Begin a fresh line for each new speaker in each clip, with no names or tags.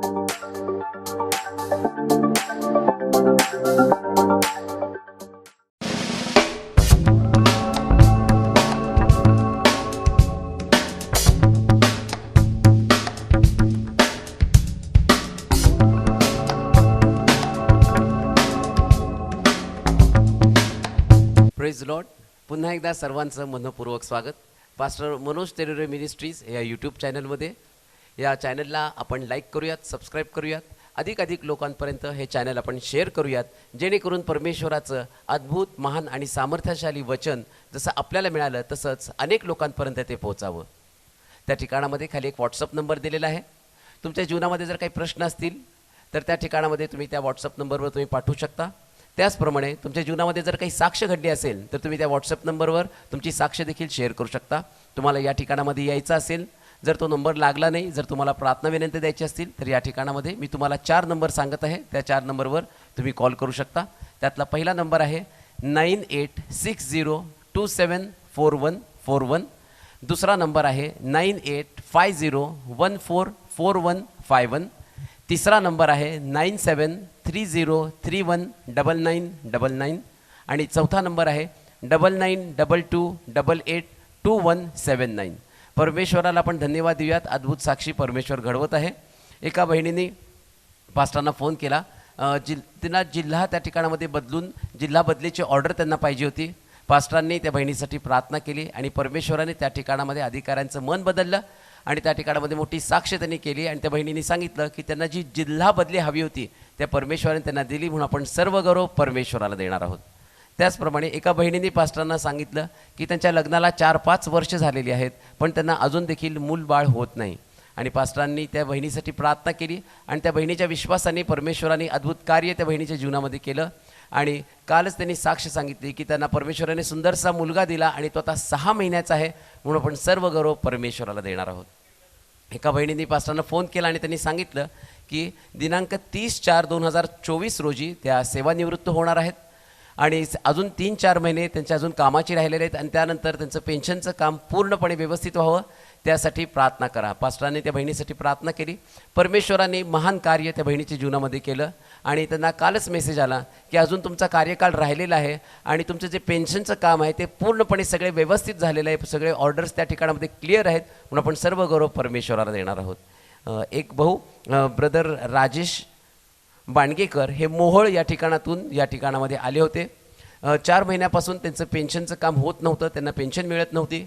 Praise Lord. पुन्हा एकदा सर्वांचं मनपूर्वक स्वागत. पास्टर मनोज तेरेरे मिनिस्ट्रीज या यूट्यूब चॅनलमध्ये. या चॅनलला आपण लाईक करूयात, सबस्क्राईब करूयात, अधिकाधिक लोकांपर्यंत हे चॅनल आपण शेअर करूयात, जेणेकरून परमेश्वराचं अद्भुत, महान आणि सामर्थ्यशाली वचन जसं आपल्याला मिळालं तसंच अनेक लोकांपर्यंत ते पोहोचावं. त्या ठिकाणामध्ये खाली एक व्हॉट्सअप नंबर दिलेला आहे. तुमच्या जीवनामध्ये जर काही प्रश्न असतील तर त्या ठिकाणामध्ये तुम्ही त्या व्हॉट्सअप नंबरवर तुम्ही पाठवू शकता. त्याचप्रमाणे तुमच्या जीवनामध्ये जर काही साक्ष घडली असेल तर तुम्ही त्या व्हॉट्सअप नंबरवर तुमची साक्ष देखील शेअर करू शकता. तुम्हाला या ठिकाणामध्ये यायचं असेल, जर तो नंबर लागला नाही, जर तुम्हाला प्रार्थना विनंती द्यायची असतील तर या ठिकाणामध्ये मी तुम्हाला 4 नंबर सांगत आहे. त्या 4 नंबरवर तुम्ही कॉल करू शकता. त्यातला पहिला नंबर आहे 9860274141. दुसरा नंबर आहे 9850144151. तिसरा नंबर आहे 9730319999 आणि चौथा नंबर आहे 9922882179. परमेश्वराला आपण धन्यवाद देऊयात. अद्भुत साक्षी परमेश्वर घडवत आहे. एका बहिणीने पास्टरांना फोन केला. त्यांना जिल्हा त्या ठिकाणामध्ये बदलून जिल्हा बदलीची ऑर्डर त्यांना पाहिजे होती. पास्टरांनी त्या बहिणीसाठी प्रार्थना केली आणि परमेश्वराने त्या ठिकाणामध्ये अधिकाऱ्यांचं मन बदललं आणि त्या ठिकाणामध्ये मोठी साक्ष त्यांनी केली. आणि त्या बहिणींनी सांगितलं की त्यांना जी जिल्हा बदली हवी होती त्या परमेश्वराने त्यांना दिली, म्हणून आपण सर्व गौरव परमेश्वराला देणार आहोत. त्याचप्रमाणे एका बहिणींनी पास्टरांना सांगितलं की त्यांच्या लग्नाला 4-5 वर्ष झालेली आहेत, पण त्यांना अजून देखील मूलबाळ होत नाही. आणि पास्टरांनी त्या बहिणीसाठी प्रार्थना केली आणि त्या बहिणीच्या विश्वासाने परमेश्वराने अद्भुत कार्य त्या बहिणीच्या जीवनामध्ये केलं. आणि कालच त्यांनी साक्ष सांगितली की त्यांना परमेश्वराने सुंदरसा मुलगा दिला आणि तो आता 6 महिन्याचा आहे, म्हणून आपण सर्व गौरव परमेश्वराला देणार आहोत. एका बहिणींनी पास्टरांना फोन केला आणि त्यांनी सांगितलं की दिनांक 30/4/2024 रोजी त्या सेवानिवृत्त होणार आहेत आणि अजून 3-4 महिने त्यांच्या अजून कामाची राहिलेले आहेत आणि त्यानंतर त्यांचं पेन्शनचं काम पूर्णपणे व्यवस्थित व्हावं त्यासाठी प्रार्थना करा. पास्टरांनी त्या बहिणीसाठी प्रार्थना केली. परमेश्वराने महान कार्य त्या बहिणीच्या जीवनामध्ये केलं आणि त्यांना कालच मेसेज आला की अजून तुमचा कार्यकाळ राहिलेला आहे आणि तुमचं जे पेन्शनचं काम आहे ते पूर्णपणे सगळे व्यवस्थित झालेलं आहे. सगळे ऑर्डर्स त्या ठिकाणामध्ये क्लिअर आहेत, म्हणून आपण सर्व गौरव परमेश्वराला देणार आहोत. एक भाऊ ब्रदर राजेश बाणगेकर हे मोहोळ या ठिकाणातून या ठिकाणामध्ये आले होते. 4 महिन्यापासून त्यांचं पेन्शनचं काम होत नव्हतं, त्यांना पेन्शन मिळत नव्हती.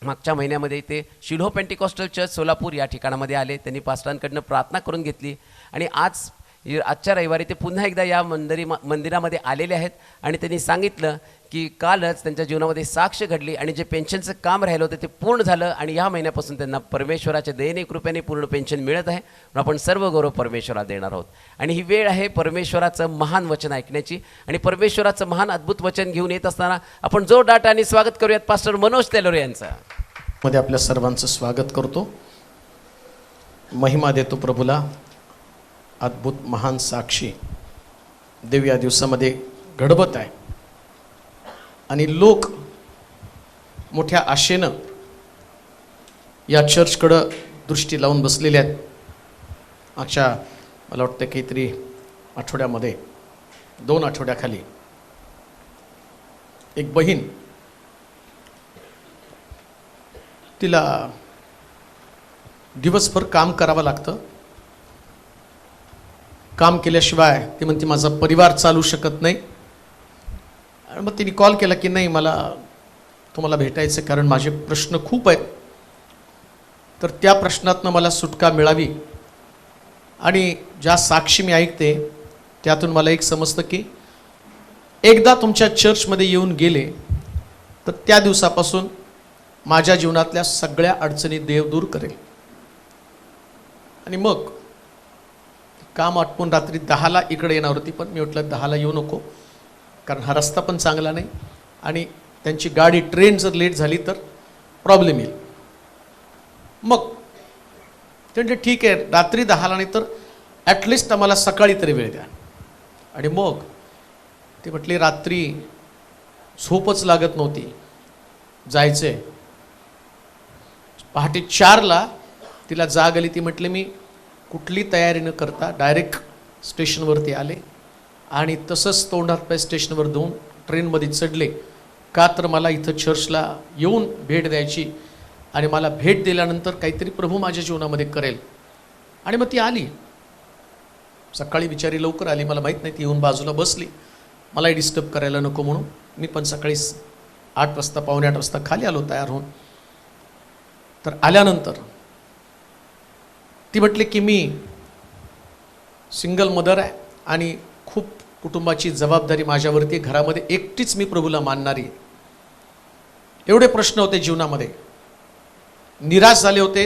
मागच्या महिन्यामध्ये ते शिल्हो पेंटिकॉस्टल चर्च सोलापूर या ठिकाणामध्ये आले. त्यांनी पास्टरांकडनं प्रार्थना करून घेतली आणि आजच्या रविवारी ते पुन्हा एकदा या मंदिरामध्ये आलेले आहेत आणि त्यांनी सांगितलं की कालच त्यांच्या जीवनामध्ये साक्ष घडली आणि जे पेन्शनचं काम राहिलं होतं ते पूर्ण झालं आणि या महिन्यापासून त्यांना परमेश्वराच्या दयेने कृपेने पूर्ण पेन्शन मिळत आहे, म्हणून आपण सर्व गौरव परमेश्वराला देणार आहोत. आणि ही वेळ आहे परमेश्वराचं महान वचन ऐकण्याची आणि परमेश्वराचं महान अद्भुत वचन घेऊन येत असताना आपण जोरदार आणि स्वागत करूयात पास्टर मनोज तेलोरे यांचं.
मध्ये आपल्या सर्वांचं स्वागत करतो. महिमा देतो प्रभूला. अद्भुत महान साक्षी देव या दिवसामध्ये घडवत आहे आणि लोक मोठ्या आशेनं या चर्चकडं दृष्टी लावून बसलेले आहेत. मागच्या मला वाटतं काहीतरी आठवड्यामध्ये 2 आठवड्याखाली एक बहीण, तिला दिवसभर काम करावं लागतं. काम केल्याशिवाय ती म्हणते माझा परिवार चालू शकत नाही. आणि मग तिने कॉल केला की नाही मला तुम्हाला भेटायचं, कारण माझे प्रश्न खूप आहेत, तर त्या प्रश्नातनं मला सुटका मिळावी. आणि ज्या साक्षी मी ऐकते त्यातून मला एक समजतं की एकदा तुमच्या चर्चमध्ये येऊन गेले तर त्या दिवसापासून माझ्या जीवनातल्या सगळ्या अडचणी देव दूर करेल. आणि मग काम आटपून रात्री 10ला इकडे येणार होती, पण मी म्हटलं 10ला येऊ नको, कारण हा रस्ता पण चांगला नाही आणि त्यांची गाडी ट्रेन जर लेट झाली तर प्रॉब्लेम येईल. मग ते म्हणजे ठीक आहे रात्री 10ला नाही तर ॲटलिस्ट आम्हाला सकाळी तरी वेळ द्या. आणि मग ते म्हटले रात्री झोपच लागत नव्हती, जायचंय. पहाटे 4ला तिला जाग आली. ती म्हटले मी कुठली तयारी न करता डायरेक्ट स्टेशनवरती आले आणि तसंच तोंडात स्टेशनवर देऊन ट्रेनमध्ये चढले. का तर मला इथं चर्चला येऊन भेट द्यायची आणि मला भेट दिल्यानंतर काहीतरी प्रभू माझ्या जीवनामध्ये करेल. आणि मग ती आली. सकाळी बिचारी लवकर आली, मला माहीत नाही. ती येऊन बाजूला बसली, मलाही डिस्टर्ब करायला नको म्हणून. मी पण सकाळी 8 वाजता 7:45 वाजता खाली आलो तयार होऊन. तर आल्यानंतर ती म्हटली की मी सिंगल मदर आहे आणि खूप कुटुंबाची जबाबदारी माझ्यावरती आहे. घरामध्ये एकटीच मी प्रभूला मानणारी आहे. एवढे प्रश्न होते जीवनामध्ये, निराश झाले होते,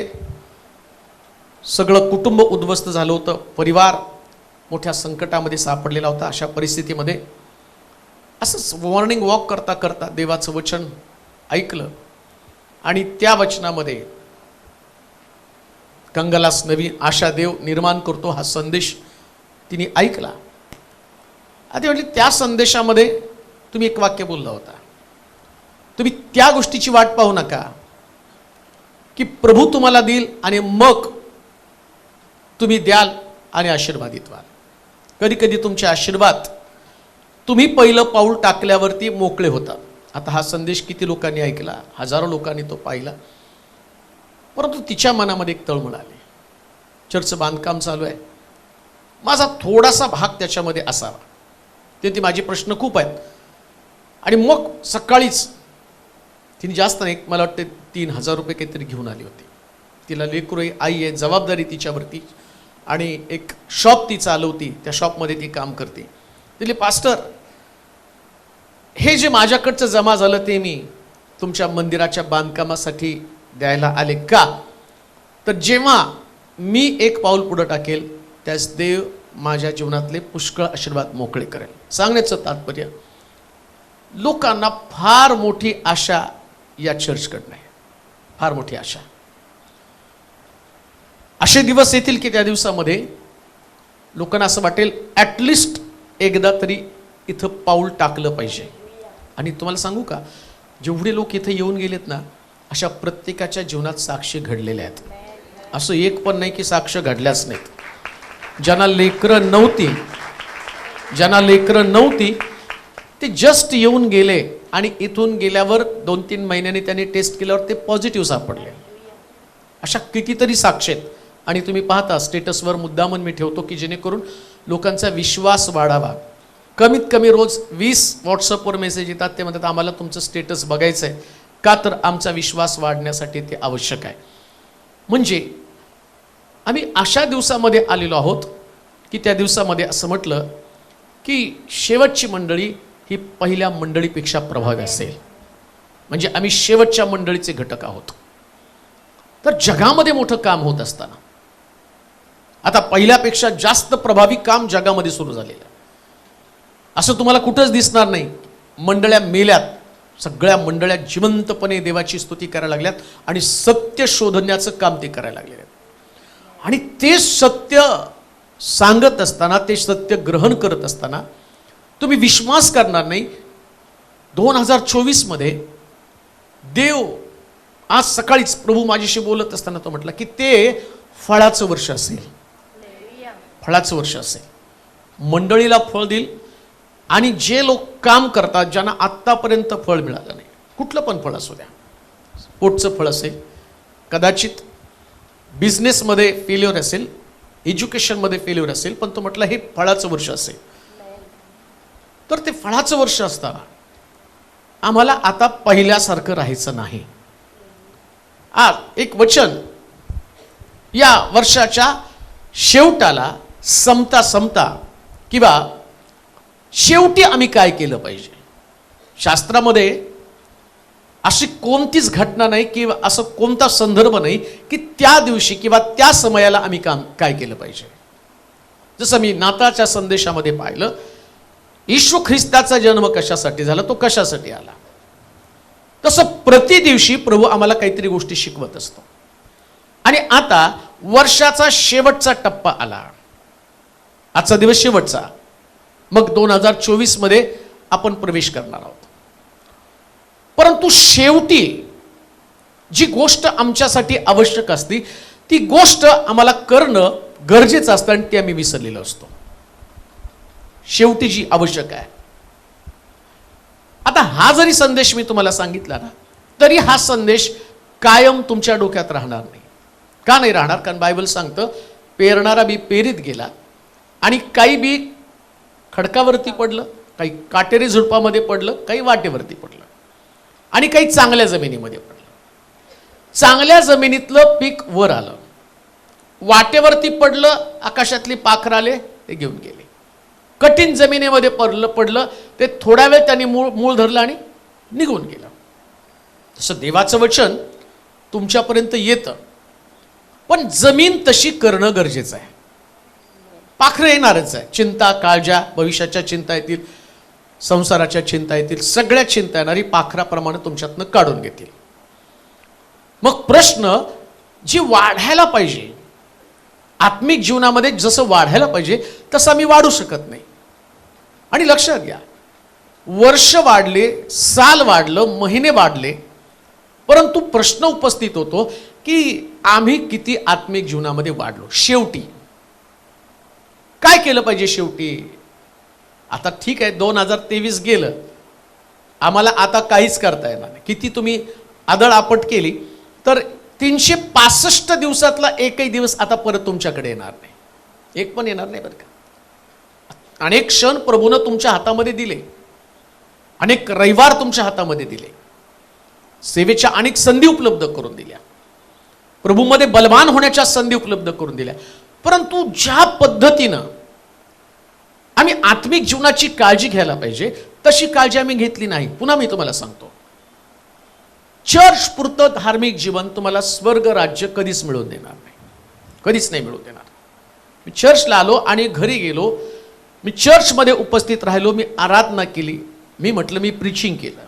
सगळं कुटुंब उद्ध्वस्त झालं होतं, परिवार मोठ्या संकटामध्ये सापडलेला होता. अशा परिस्थितीमध्ये असंच मॉर्निंग वॉक करता करता देवाचं वचन ऐकलं आणि त्या वचनामध्ये कंगलास नवीन आशा देव निर्माण करतो हा संदेश तिने ऐकला. आधी म्हटली त्या संदेशामध्ये तुम्ही एक वाक्य बोलला होता, तुम्ही त्या गोष्टीची वाट पाहू नका की प्रभू तुम्हाला देईल आणि मग तुम्ही द्याल आणि आशीर्वादित व्हाल. कधी कधी तुमचे आशीर्वाद तुम्ही पहिलं पाऊल टाकल्यावरती मोकळे होतात. आता हा संदेश किती लोकांनी ऐकला, हजारो लोकांनी तो पाहिला, परंतु तिच्या मनामध्ये एक तळमळ आली. चर्चचं बांधकाम चालू आहे, माझा थोडासा भाग त्याच्यामध्ये असावा. ते माझे प्रश्न खूप आहेत. आणि मग सकाळीच तिने जास्त नाही, मला वाटते 3,000 रुपये काहीतरी घेऊन आली होती. तिला लेकरू आहे, आई आहे, जबाबदारी तिच्यावरती आणि एक शॉप ती चालवती, त्या शॉपमध्ये ती काम करते. तिने पास्टर हे जे माझ्याकडचं जमा झालं ते मी तुमच्या मंदिराच्या बांधकामासाठी द्यायला आले. का तर जेव्हा मी एक पाऊल पुढे टाकेल त्यास देव माझ्या जीवनातले पुष्कळ आशीर्वाद मोकळे करेल. सांगण्याचं तात्पर्य, लोकांना फार मोठी आशा या चर्चकडनं आहे, फार मोठी आशा. असे दिवस येतील की त्या दिवसामध्ये लोकांना असं वाटेल ॲटलिस्ट एकदा तरी इथं पाऊल टाकलं पाहिजे. आणि तुम्हाला सांगू का, जेवढे लोक इथं येऊन गेलेत ना, अशा प्रत्येकाच्या जीवनात साक्ष घडलेल्या आहेत. असं एक पण नाही की साक्ष घडल्याच नाहीत. ज्यांना लेकरं नव्हती ते जस्ट येऊन गेले आणि इथून गेल्यावर 2-3 महिन्यांनी त्यांनी टेस्ट केल्यावर ते पॉझिटिव्ह सापडले. अशा कितीतरी साक्ष आहेत. आणि तुम्ही पाहता स्टेटसवर मुद्दामन मी ठेवतो की जेणेकरून लोकांचा विश्वास वाढावा. कमीत कमी रोज 20 व्हॉट्सअपवर मेसेज येतात, ते म्हणतात आम्हाला तुमचं स्टेटस बघायचं आहे. का तर आमचा विश्वास वाढण्यासाठी ते आवश्यक आहे. म्हणजे आम्ही अशा दिवसामध्ये आलेलो आहोत की त्या दिवसामध्ये असं म्हटलं की शेवटची मंडळी ही पहिल्या मंडळीपेक्षा प्रभावी असेल. म्हणजे आम्ही शेवटच्या मंडळीचे घटक आहोत. तर जगामध्ये मोठं काम होत असताना आता पहिल्यापेक्षा जास्त प्रभावी काम जगामध्ये सुरू झालेलं आहे. असं तुम्हाला कुठंच दिसणार नाही. मंडळ्या मेल्यात, सगळ्या मंडळ्या जिवंतपणे देवाची स्तुती करायला लागल्यात आणि सत्य शोधण्याचं काम ते करायला लागलेले आहेत. आणि ते सत्य सांगत असताना, ते सत्य ग्रहण करत असताना तुम्ही विश्वास करणार नाही, 2024 मध्ये देव आज सकाळीच प्रभू माझ्याशी बोलत असताना तो म्हटला की ते फळाचं वर्ष असेल. फळाचं वर्ष असेल, मंडळीला फळ देईल. आणि जे लोक काम करतात, ज्यांना आत्तापर्यंत फळ मिळालं नाही, कुठलं पण फळ असू द्या, पोटचं फळ असेल, कदाचित बिझनेसमध्ये फेल्युअर असेल, एज्युकेशनमध्ये फेल्युअर असेल, पण तो म्हटलं हे फळाचं वर्ष असेल. तर ते फळाचं वर्ष असताना आम्हाला आता पहिल्यासारखं राहायचं नाही. आज एक वचन, या वर्षाच्या शेवटाला संपता किंवा शेवटी आम्ही काय केलं पाहिजे. शास्त्रामध्ये अशी कोणतीच घटना नाही किंवा असं कोणता संदर्भ नाही की त्या दिवशी किंवा त्या समयाला आम्ही काय केलं पाहिजे. जसं मी नाताळच्या संदेशामध्ये पाहिलं, येशू ख्रिस्ताचा जन्म कशासाठी झाला, तो कशासाठी आला, तसं प्रति दिवशी प्रभू आम्हाला काहीतरी गोष्टी शिकवत असतो. आणि आता वर्षाचा शेवटचा टप्पा आला, आजचा दिवस शेवटचा, मग 2024 मध्ये आपण प्रवेश करणार आहोत. परंतु शेवटी जी गोष्ट आमच्यासाठी आवश्यक असते ती गोष्ट आम्हाला करणं गरजेचं असतं आणि ते आम्ही विसरलेलो असतो. शेवटी जी आवश्यक आहे. आता हा जरी संदेश मी तुम्हाला सांगितला ना, तरी हा संदेश कायम तुमच्या डोक्यात राहणार नाही. का नाही राहणार? कारण बायबल सांगतं, पेरणारा बी पेरीत गेला आणि काही बी खडकावरती पडलं, काही काटेरी झुडपामध्ये पडलं, काही वाटेवरती पडलं आणि काही चांगल्या जमिनीमध्ये पडलं. चांगल्या जमिनीतलं पीक वर आलं, वाटेवरती पडलं, आकाशातली पाखरं आले, ते घेऊन गेले. कठीण जमिनीमध्ये पडलं ते थोडा वेळ त्यांनी मूळ धरलं आणि निघून गेलं. तसं देवाचं वचन तुमच्यापर्यंत येतं, पण जमीन तशी करणं गरजेचं आहे. पाखरं येणारच आहे. चिंता, काळजा, भविष्याच्या चिंता येतील, संसाराच्या चिंता येतील, सगळ्या चिंता येणारी पाखराप्रमाणे तुमच्यातनं काढून घेतील. मग प्रश्न, जी वाढायला पाहिजे आत्मिक जीवनामध्ये, जसं वाढायला पाहिजे तसं आम्ही वाढू शकत नाही. आणि लक्षात घ्या, वर्ष वाढले, साल वाढलं, महिने वाढले, परंतु प्रश्न उपस्थित होतो की आम्ही किती आत्मिक जीवनामध्ये वाढलो. शेवटी काय केलं पाहिजे? शेवटी आता ठीक आहे, 2023 गेलं, आम्हाला आता काहीच करता येणार नाही. किती तुम्ही आदळ आपट केली तर 365 दिवसातला एकही दिवस आता परत तुमच्याकडे येणार नाही. एक पण येणार नाही बरं का. अनेक क्षण प्रभूनं तुमच्या हातामध्ये दिले, अनेक रविवार तुमच्या हातामध्ये दिले, सेवेच्या अनेक संधी उपलब्ध करून दिल्या, प्रभूमध्ये बलवान होण्याच्या संधी उपलब्ध करून दिल्या. परंतु ज्या पद्धतीनं आम्ही आत्मिक जीवनाची काळजी घ्यायला पाहिजे तशी काळजी आम्ही घेतली नाही. पुन्हा मी तुम्हाला सांगतो, चर्च पुरतं धार्मिक जीवन तुम्हाला स्वर्ग राज्य कधीच मिळवून देणार नाही, कधीच नाही मिळवून देणार. मी चर्चला आलो आणि घरी गेलो, मी चर्चमध्ये उपस्थित राहिलो, मी आराधना केली, मी म्हटलं मी प्रीचिंग केलं,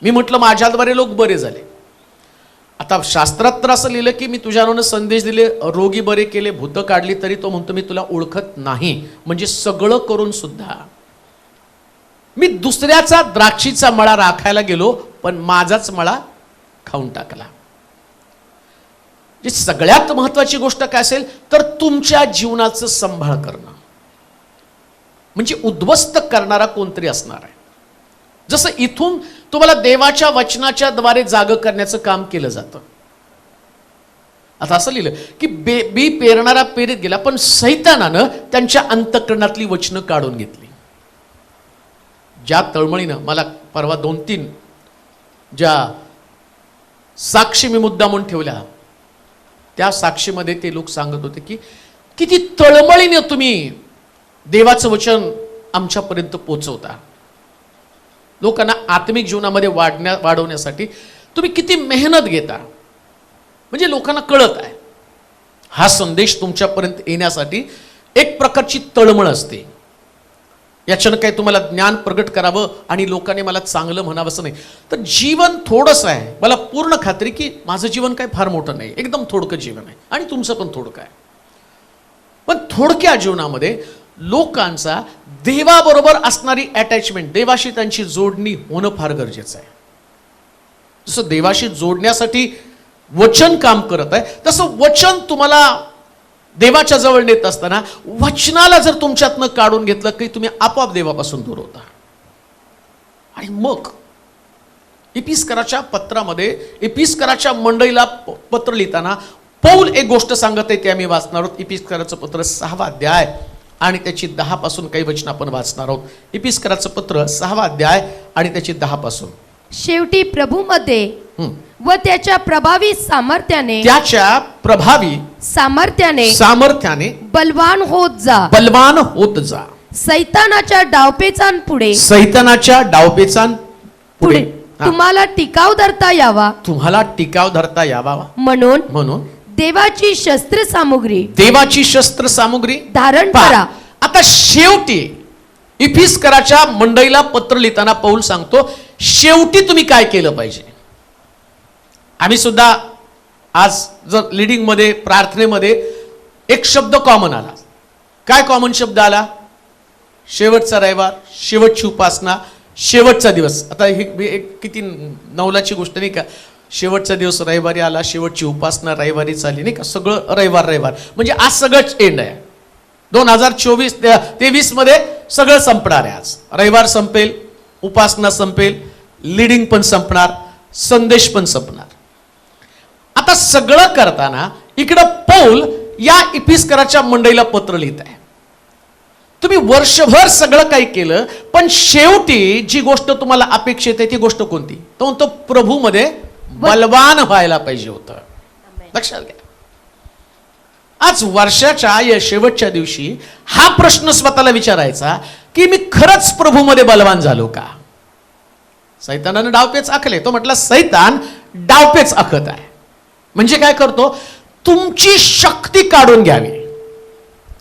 मी म्हटलं माझ्याद्वारे लोक बरे झाले. आता शास्त्रात तर असं लिहिलं की मी तुझ्यावरून संदेश दिले, रोगी बरे केले, भूत काढली, तरी तो म्हणतो मी तुला ओळखत नाही. म्हणजे सगळं करून सुद्धा मी दुसऱ्याचा द्राक्षीचा मळा राखायला गेलो, पण माझाच मळा खाऊन टाकला. सगळ्यात महत्वाची गोष्ट काय असेल तर तुमच्या जीवनाचं सांभाळ करणं, म्हणजे उद्ध्वस्त करणारा कोणतरी असणार आहे. जसं इथून तुम्हाला देवाच्या वचनाच्या द्वारे जाग करण्याचं काम केलं जातं. आता असं लिहिलं की बी पेरणारा पेरीत गेला, पण सैतानानं त्यांच्या अंतःकरणातली वचनं काढून घेतली. ज्या तळमळीनं मला परवा 2-3 ज्या साक्षी मी मुद्दामून ठेवल्या, त्या साक्षीमध्ये ते लोक सांगत होते की किती तळमळीने तुम्ही देवाचं वचन आमच्यापर्यंत पोचवता, लोकांना आत्मिक जीवनामध्ये वाढवण्यासाठी तुम्ही किती मेहनत घेता. म्हणजे लोकांना कळत आहे हा संदेश तुमच्यापर्यंत येण्यासाठी एक प्रकारची तळमळ असते. याच्यानं काही तुम्हाला ज्ञान प्रगट करावं आणि लोकांनी मला चांगलं म्हणावं असं नाही. तर जीवन थोडंसं आहे, मला पूर्ण खात्री की माझं जीवन काय फार मोठं नाही, एकदम थोडकं जीवन आहे आणि तुमचं पण थोडकं आहे. पण थोडक्या जीवनामध्ये लोकांचा देवाबरोबर असणारी अटॅचमेंट, देवाशी त्यांची जोडणी होणं फार गरजेचं आहे. जसं देवाशी जोडण्यासाठी वचन काम करत आहे, तसं वचन तुम्हाला देवाच्या जवळ नेत असताना वचनाला जर तुमच्यातनं काढून घेतलं की तुम्ही आपोआप देवापासून दूर होता. आणि मग इपिस्कराच्या पत्रामध्ये, इपिस्कराच्या मंडळीला पत्र लिहिताना पौल एक गोष्ट सांगत आहे, ते आम्ही वाचणार आहोत. इपिस्कराचं पत्र 6वा अध्याय आणि त्याची 10 पासून काही वचन आपण वाचणार आहोत. इपिस्कराचं पत्र 6वा अध्याय आणि त्याची 10 पासून.
शेवटी प्रभूमध्ये व त्याच्या प्रभावी सामर्थ्याने,
त्याच्या प्रभावी सामर्थ्याने
बलवान होत जा,
बलवान होत जा.
सैतानाच्या डावपेचांपुढे,
सैतानाच्या डावपेचांपुढे
तुम्हाला टिकाव धरता यावा,
तुम्हाला टिकाव धरता यावा म्हणून
देवाची शस्त्र सामुग्री धारण करा.
आता शेवटी इफिस्कराच्या मंडळीला पत्र लिहिताना पौल सांगतो, शेवटी तुम्ही काय केलं पाहिजे. आम्ही सुद्धा आज जर लीडिंग मध्ये, प्रार्थनेमध्ये एक शब्द कॉमन आला. काय कॉमन शब्द आला? शेवटचा रविवार, शेवटची उपासना, शेवटचा दिवस. आता ही एक किती नवलाची गोष्ट नाही का. शेवटचा दिवस रविवारी आला, शेवटची उपासना रविवारी चालली, नाही का, सगळं रविवार म्हणजे आज सगळंच एंड आहे. 2023 मध्ये सगळं संपणार आहे. आज रविवार संपेल, उपासना संपेल, लीडिंग पण संपणार, संदेश पण संपणार. आता सगळं करताना इकडं पौल या इफिस्कराच्या मंडळीला पत्र लिहित आहे. तुम्ही वर्षभर सगळं काही केलं, पण शेवटी जी गोष्ट तुम्हाला अपेक्षित आहे ती गोष्ट कोणती? तो म्हणतो प्रभूमध्ये बलवान व्हायला पाहिजे होतं. लक्षात घ्या, आज वर्षाच्या या शेवटच्या दिवशी हा प्रश्न स्वतःला विचारायचा की मी खरंच प्रभूमध्ये बलवान झालो का? सैतानानं डावपेच आखले. तो म्हटला सैतान डावपेच आखत आहे. म्हणजे काय करतो? तुमची शक्ती काढून घ्यावी.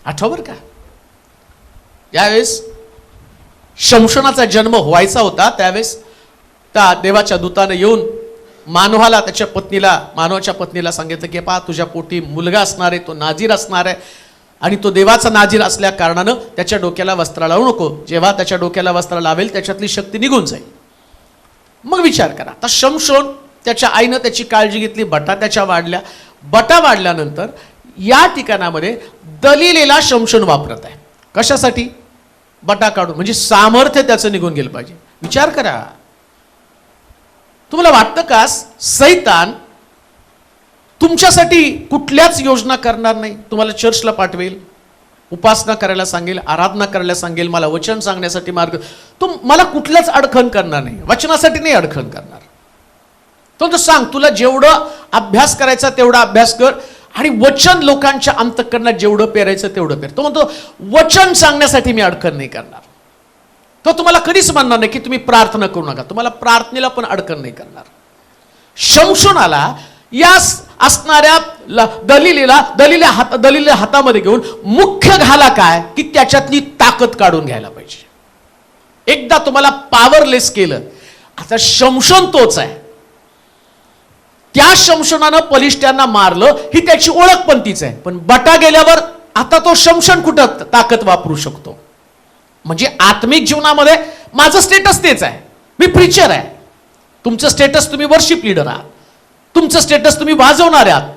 आठव बरं का, यावेळेस शमशोनाचा जन्म व्हायचा होता, त्यावेळेस त्या देवाच्या दूताने येऊन मानवाला, त्याच्या पत्नीला, मानवाच्या पत्नीला सांगितलं की पहा, तुझ्या पोटी मुलगा असणार आहे, तो नाजीर असणार आहे, आणि तो देवाचा नाजीर असल्या कारणानं त्याच्या डोक्याला वस्त्र लावू नको. जेव्हा त्याच्या डोक्याला वस्त्र लावेल त्याच्यातली शक्ती निघून जाईल. मग विचार करा, आता शमशोन, त्याच्या आईनं त्याची काळजी घेतली, बटा त्याच्या वाढल्या. बटा वाढल्यानंतर या ठिकाणामध्ये दलिलेला शमशोन वापरत आहे. कशासाठी? बटा काढून, म्हणजे सामर्थ्य त्याचं निघून गेलं पाहिजे. विचार करा, तुम्हाला वाटतं का सैतान तुमच्यासाठी कुठल्याच योजना करणार नाही? तुम्हाला चर्चला पाठवेल, उपासना करायला सांगेल, आराधना करायला सांगेल, मला वचन सांगण्यासाठी मार्ग, तो मला कुठल्याच अडखण करणार नाही, वचनासाठी नाही अडखण करणार. तो सांग, तुला जेवढं अभ्यास करायचा तेवढा अभ्यास कर, आणि वचन लोकांच्या अंतःकरणात जेवढं पेरायचं तेवढं पेर. तो म्हणतो वचन सांगण्यासाठी मी अडखण नाही करणार. तो तुम्हाला कधीच म्हणणार नाही की तुम्ही प्रार्थना करू नका, तुम्हाला प्रार्थनेला पण अडकण नाही करणार. शमशोनाला या असणाऱ्या दलिलेला हातामध्ये घेऊन मुख्य घाला काय की त्याच्यातली ताकद काढून घ्यायला पाहिजे. एकदा तुम्हाला पॉवरलेस केलं, आता शमशोन तोच आहे. त्या शमशोनानं पलिष्ठ्यांना मारलं, ही त्याची ओळख पण तीच आहे. पण बटा गेल्यावर आता तो शमशोन कुठं ताकद वापरू शकतो? म्हणजे आत्मिक जीवनामध्ये माझं स्टेटस तेच आहे, मी प्रीचर आहे. तुमचं स्टेटस तुम्ही वर्शिप लीडर आहात, तुमचं स्टेटस तुम्ही वाजवणारे आहात,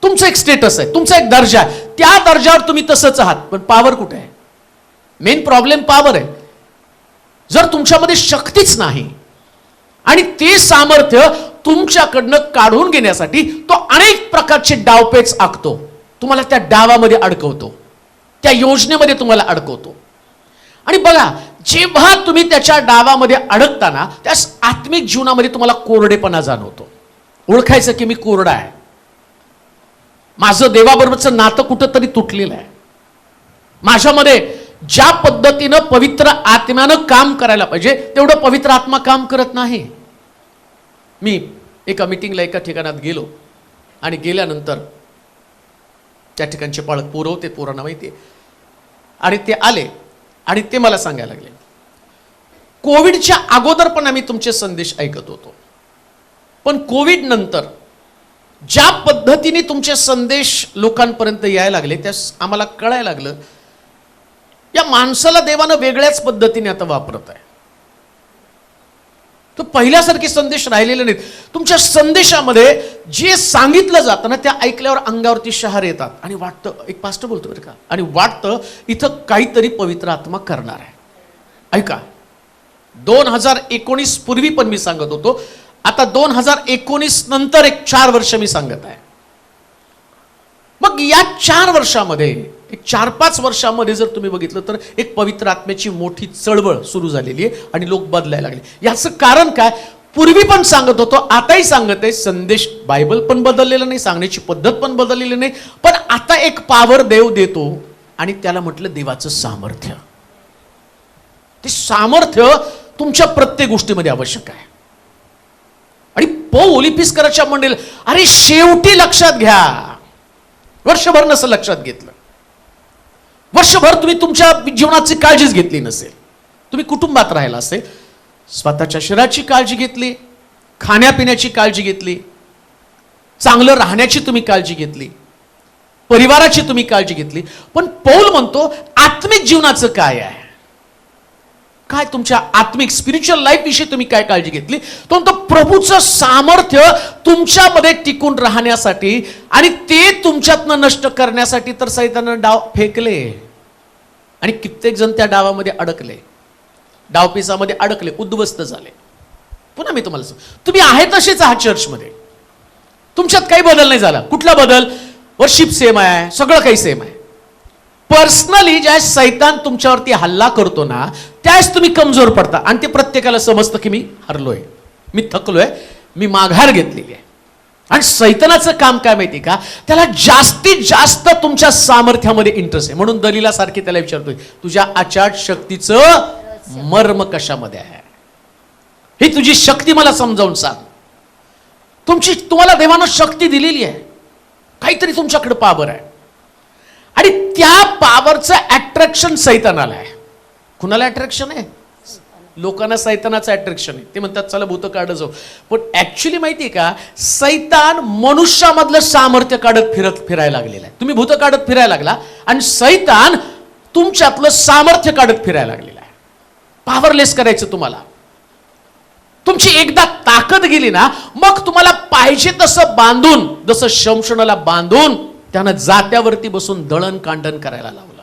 तुमचं एक स्टेटस आहे, तुमचा एक दर्जा आहे. त्या दर्जावर तुम्ही तसंच आहात, पण पॉवर कुठे आहे? मेन प्रॉब्लेम पॉवर आहे. जर तुमच्यामध्ये शक्तीच नाही आणि ते सामर्थ्य तुमच्याकडनं काढून घेण्यासाठी तो अनेक प्रकारचे डावपेच आखतो, तुम्हाला त्या डावामध्ये अडकवतो, त्या योजनेमध्ये तुम्हाला अडकवतो. आणि बघा, जेव्हा तुम्ही त्याच्या डावामध्ये अडकताना त्या आत्मिक जीवनामध्ये तुम्हाला कोरडेपणा जाणवतो. ओळखायचं की मी कोरडा आहे, माझं देवाबरोबरचं नातं कुठंतरी तुटलेलं आहे. माझ्यामध्ये ज्या पद्धतीनं पवित्र आत्म्यानं काम करायला पाहिजे तेवढं पवित्र आत्मा काम करत नाही. मी एका मीटिंगला एका ठिकाणात गेलो, आणि गेल्यानंतर त्या ठिकाणचे पालक पोरं, पोरांना माहिती आहे, आणि ते आले आणि ते मला सांगायला लागले, कोविडच्या अगोदर पण आम्ही तुमचे संदेश ऐकत होतो, पण कोविड नंतर ज्या पद्धतीने तुमचे संदेश लोकांपर्यंत यायला लागले त्यास आम्हाला कळायला लागलं, या माणसाला देवानं वेगळ्याच पद्धतीने आता वापरत आहे. तो पहिल्यासारखे संदेश राहिलेले नाहीत. तुमच्या संदेशामध्ये जे सांगितलं जातं ना, त्या ऐकल्यावर अंगावरती शहार येतात आणि वाटतं, एक पास्टर बोलतो बरं का, आणि वाटतं इथं काहीतरी पवित्र आत्मा करणार आहे. ऐका, 2019 पूर्वी पण मी सांगत होतो, आता 2019 नंतर एक 4 वर्ष मी सांगत आहे. मग या 4 वर्षामध्ये, एक 4-5 वर्षामध्ये जर तुम्ही बघितलं तर एक पवित्र आत्म्याची मोठी चळवळ सुरू झालेली आहे आणि लोक बदलायला लागले. याचं कारण काय? पूर्वी पण सांगत होतो, आताही सांगत आहे, संदेश बायबल पण बदललेलं नाही, सांगण्याची पद्धत पण बदललेली नाही, पण आता एक पॉवर देव देतो आणि त्याला म्हटलं देवाचं सामर्थ्य. ते सामर्थ्य तुमच्या प्रत्येक गोष्टीमध्ये आवश्यक आहे. आणि पौल इफिस्कराच्या मंडळीला, अरे शेवटी लक्षात घ्या, वर्षभर नसेल लक्षात घेतलं, वर्षभर तुम्ही तुमच्या जीवनाची काळजीच घेतली नसेल, तुम्ही कुटुंबात राहिला असेल, स्वतःच्या शरीराची काळजी घेतली, खाण्यापिण्याची काळजी घेतली, चांगलं राहण्याची तुम्ही काळजी घेतली, परिवाराची तुम्ही काळजी घेतली, पण पौल म्हणतो आत्मिक जीवनाचं काय आहे? काय तुमच्या आत्मिक स्पिरिच्युअल लाईफ विषयी तुम्ही काय काळजी घेतली? तो म्हणतो प्रभूचं सामर्थ्य तुमच्यामध्ये टिकून राहण्यासाठी आणि ते तुमच्यातनं नष्ट करण्यासाठी तर सैतानानं डाव फेकले आणि कित्येक जण त्या डावामध्ये अडकले, डावपेचामध्ये अडकले, उद्ध्वस्त झाले. पुन्हा मी तुम्हाला सांगतो, तुम्ही आहे तसेच आहात चर्चमध्ये, तुमच्यात काही बदल नाही झाला. कुठला बदल? वर्शिप सेम आहे, सगळं काही सेम आहे. पर्सनली ज्यावेळेस सैतान तुमच्यावरती हल्ला करतो ना, त्यावेळेस तुम्ही कमजोर पडता आणि ते प्रत्येकाला समजतं की मी हरलोय, मी थकलोय, मी माघार घेतलेली आहे. आणि सैतानाचं काम काय माहिती का? त्याला जास्तीत जास्त तुमच्या सामर्थ्यामध्ये इंटरेस्ट आहे. म्हणून दलीला सारखी त्याला विचारतोय, तुझ्या अचाट शक्तीचं मर्म कशामध्ये आहे? ही तुझी शक्ती मला समजावून सांग. तुम्हाला देवानं शक्ती दिलेली आहे, काहीतरी तुमच्याकडे पॉवर आहे आणि त्या पॉवरचं अट्रॅक्शन सैतानाला आहे. कुणाला अट्रॅक्शन आहे? लोकांना सैतानाचं अट्रॅक्शन आहे. ते म्हणतात चला भूत काढत जाऊ, पण ऍक्च्युली माहितीये का, सैतान मनुष्यामधलं सामर्थ्य काढत फिरायला लागलेलं आहे. तुम्ही भूत काढत फिरायला लागला आणि सैतान तुमच्यातलं सामर्थ्य काढत फिरायला लागलेलं आहे. पॉवरलेस करायचं तुम्हाला. तुमची एकदा ताकद गेली ना, मग तुम्हाला पाहिजे तसं बांधून, जसं शमशोनाला बांधून त्यानं जात्यावरती बसून दळण कांडण करायला लावलं.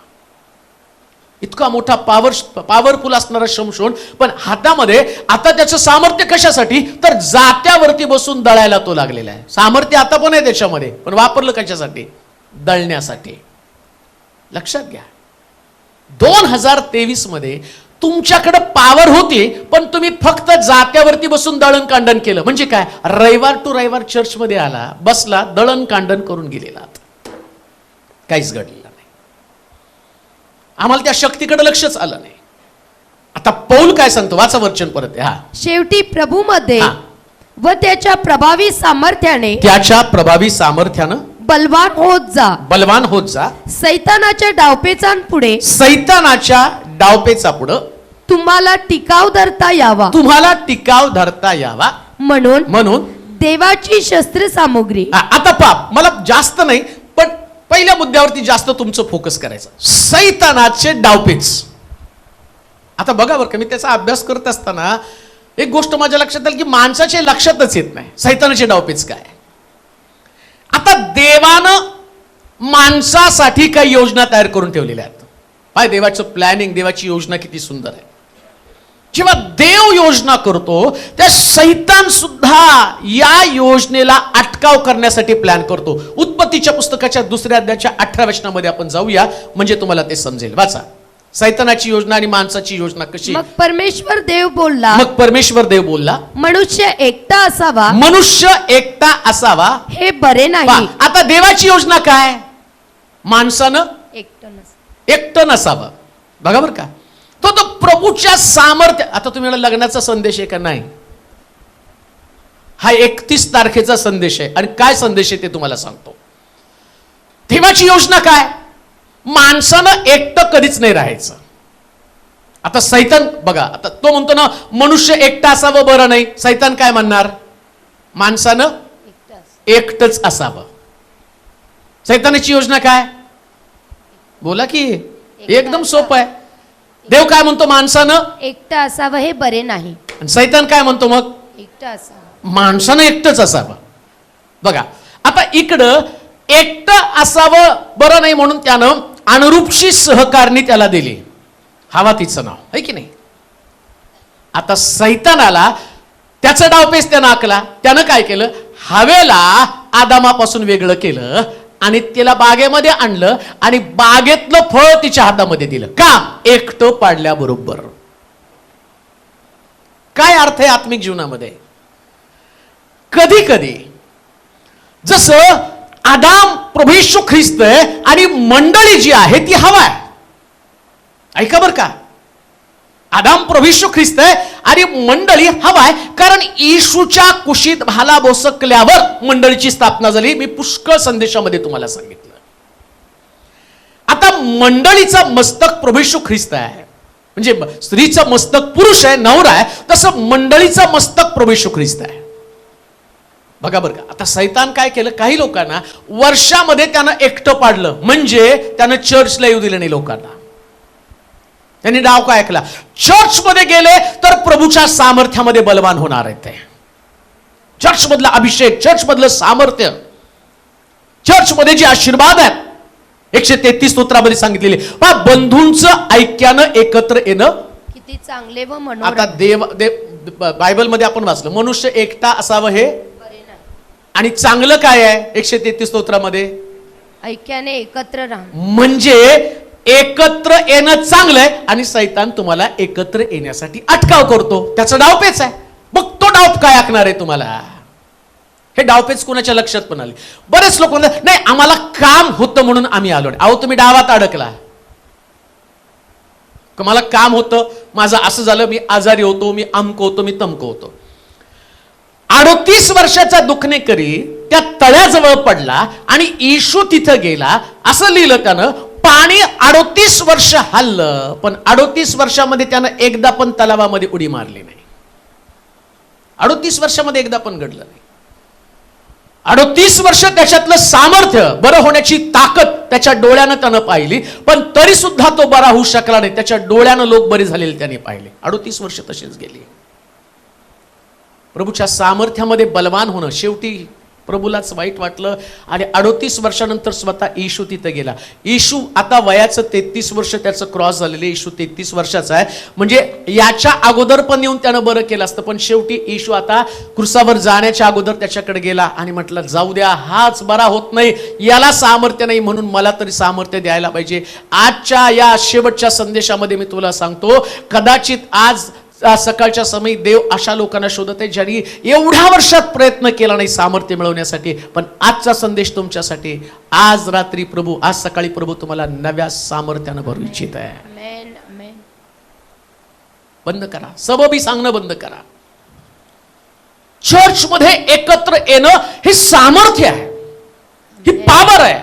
इतका मोठा पॉवरफुल असणारा शमशोन, पण हातामध्ये आता त्याचं सामर्थ्य कशासाठी? तर जात्यावरती बसून दळायला तो लागलेला आहे. सामर्थ्य आता पण आहे त्याच्यामध्ये, पण वापरलं कशासाठी? दळण्यासाठी. लक्षात घ्या, 2023 मध्ये तुमच्याकडे पॉवर होती, पण तुम्ही फक्त जात्यावरती बसून दळण कांडण केलं. म्हणजे काय? रविवार टू रविवार चर्चमध्ये आला, बसला, दळण कांडण करून गेलेला, काहीच घडलेलं नाही. आम्हाला त्या शक्तीकडे लक्षच आलं नाही. आता पौल काय सांगतो? वाचा वचन परत. हा,
शेवटी प्रभूमध्ये
हा.
व त्याच्या प्रभावी सामर्थ्याने,
त्याच्या प्रभावी सामर्थ्यानं
बलवान होत जा.
बलवान होत जा.
सैतानाच्या डावपेचांपुढे,
सैतानाच्या डावपेचा पुढं
तुम्हाला टिकाव धरता यावा.
तुम्हाला टिकाव धरता यावा म्हणून
देवाची शस्त्र सामुग्री.
आता पाप मला जास्त नाही, पण पहिल्या मुद्द्यावरती जास्त तुमचं फोकस करायचं. सैतानाचे डावपेच. आता बघा बरं का, मी त्याचा अभ्यास करत असताना एक गोष्ट माझ्या लक्षात आली की माणसाच्या लक्षातच येत नाही सैतानाचे डावपेच काय. आता देवानं माणसासाठी काही योजना तयार करून ठेवलेल्या आहेत. पाय, देवाचं प्लॅनिंग, देवाची योजना किती सुंदर आहे. जेव्हा देव योजना करतो, त्या सैतान सुद्धा या योजनेला अटकाव करण्यासाठी प्लॅन करतो. उत्पत्तीच्या पुस्तकाच्या 2 अध्यायाच्या 18 वचनामध्ये आपण जाऊया, म्हणजे तुम्हाला ते समजेल. वाचा. सैतानाची योजना आणि माणसाची योजना कशी.
मग परमेश्वर देव बोलला,
मनुष्य
एकटा असावा.
मनुष्य एकटा असावा
हे बरे नाही.
आता देवाची योजना काय? माणसानं एकटं नसावं. बघा बरं का, तो प्रभूच्या सामर्थ्य. आता तुम्ही लग्नाचा संदेश आहे का? नाही, हा 31 तारखेचा संदेश आहे. आणि काय संदेश आहे ते तुम्हाला सांगतो. देवाची योजना काय? माणसानं एकटं कधीच नाही राहायचं. आता सैतान बघा, आता तो म्हणतो ना मनुष्य एकटा असावं बरं नाही. सैतान काय म्हणणार? माणसानं एकटंच असावं. सैतानाची योजना काय? बोला की, एकदम सोपं आहे. देव काय म्हणतो? माणसानं
एकटा असावं हे बरे नाही.
आणि सैतान काय म्हणतो? मग
एकटा असावं,
माणसानं एकटंच असावं. बघा, आता इकडं एकटं असावं बरं नाही म्हणून त्यानं अनुरूपशी सहकारणी त्याला दिली. हवा तिचं नाव आहे की नाही. आता सैतानाला त्याचा डावपेच त्यानं आखला. त्यानं काय केलं? हवेला आदामापासून वेगळं केलं आणि तिला बागेमध्ये आणलं आणि बागेतलं फळ तिच्या हातामध्ये दिलं. का? एकटं पाडल्याबरोबर. काय अर्थ आहे आत्मिक जीवनामध्ये? कधी कधी जसं आदाम प्रभू येशू ख्रिस्त आहे आणि मंडळी जी आहे ती हवा आहे. ऐका बरं का, आदाम प्रभू येशू ख्रिस्त आहे आणि मंडळी हवा आहे. कारण येशूच्या कुशीत भाला बोसकल्यावर मंडळीची स्थापना झाली. मी पुष्कळ संदेशामध्ये तुम्हाला सांगितलं. आता मंडळीचं मस्तक प्रभू येशू ख्रिस्त आहे, म्हणजे स्त्रीचं मस्तक पुरुष आहे, नवरा आहे, तसं मंडळीचं मस्तक प्रभू येशू ख्रिस्त आहे. बघा बरं का, आता सैतान काय केलं? काही लोकांना वर्षामध्ये त्यानं एकटं पाडलं, म्हणजे त्यानं चर्चला येऊ दिलं नाही लोकांना. त्यांनी डाव काय ऐकला? चर्चमध्ये गेले तर प्रभूच्या सामर्थ्यामध्ये बलवान होणार आहे ते. चर्च मधला अभिषेक, चर्च मधलं सामर्थ्य, चर्च मध्ये जे आशीर्वाद आहेत 133 स्तोत्रामध्ये सांगितलेले, बंधूंचं ऐक्यानं एकत्र येणं
किती चांगले व
आता
मनोरम.
बायबलमध्ये आपण वाचलं मनुष्य एकटा असावं हे,
बरे नाही.
आणि चांगलं काय आहे 133 स्तोत्रामध्ये?
ऐक्याने एकत्र राहा.
म्हणजे एकत्र येणं चांगलंय आणि सैतान तुम्हाला एकत्र येण्यासाठी अटकाव करतो. त्याचा डावपेच आहे. मग तो डाव काय आखणार आहे तुम्हाला? हे डावपेच कोणाच्या लक्षात पण आले? बरेच लोक म्हणतात नाही आम्हाला काम होतं म्हणून आम्ही आलो. अहो तुम्ही डावात अडकला. मला काम होतं, माझं असं झालं, मी आजारी होतो, मी अमक होतो, मी तमक होतो. 38 वर्षाचा दुखणेकरी त्या तळ्याजवळ पडला आणि येशू तिथं गेला असं लिहिलं त्यानं. पाणी 38 वर्ष हल्लं, पण 38 वर्षामध्ये त्यानं एकदा पण तलावामध्ये उडी मारली नाही. 38 वर्षामध्ये एकदा पण घडलं नाही. 38 वर्ष त्याच्यातलं सामर्थ्य, बरं होण्याची ताकद त्याच्या डोळ्यानं त्यानं पाहिली, पण तरी सुद्धा तो बरा होऊ शकला नाही. त्याच्या डोळ्यानं लोक बरे झालेले त्याने पाहिले. 38 वर्ष तशीच गेली. प्रभूच्या सामर्थ्यामध्ये बलवान होणं, शेवटी प्रभूलाच वाईट वाटलं आणि 38 वर्षानंतर स्वतः येशू तिथे गेला. येशू आता वयाचं 33 वर्ष त्याचं क्रॉस झालेलं. येशू 33 वर्षाचा आहे, म्हणजे याच्या अगोदर पण येऊन त्यानं बरं केलं असतं, पण शेवटी येशू आता क्रुसावर जाण्याच्या अगोदर त्याच्याकडे गेला आणि म्हटलं जाऊ द्या, हाच बरा होत नाही, याला सामर्थ्य नाही, म्हणून मला तरी सामर्थ्य द्यायला पाहिजे. आजच्या या शेवटच्या संदेशामध्ये मी तुला सांगतो, कदाचित आज सकाळच्या समयी देव अशा लोकांना शोधत आहे ज्यांनी एवढ्या वर्षात प्रयत्न केला नाही सामर्थ्य मिळवण्यासाठी. पण आजचा संदेश तुमच्यासाठी, आज रात्री प्रभू, आज सकाळी प्रभू तुम्हाला नव्या सामर्थ्यानं भरू इच्छित आहे.
आमेन, आमेन.
बंद करा, सबबी सांगणं बंद करा. चर्च मध्ये एकत्र येणं हे सामर्थ्य आहे, ही पावर आहे.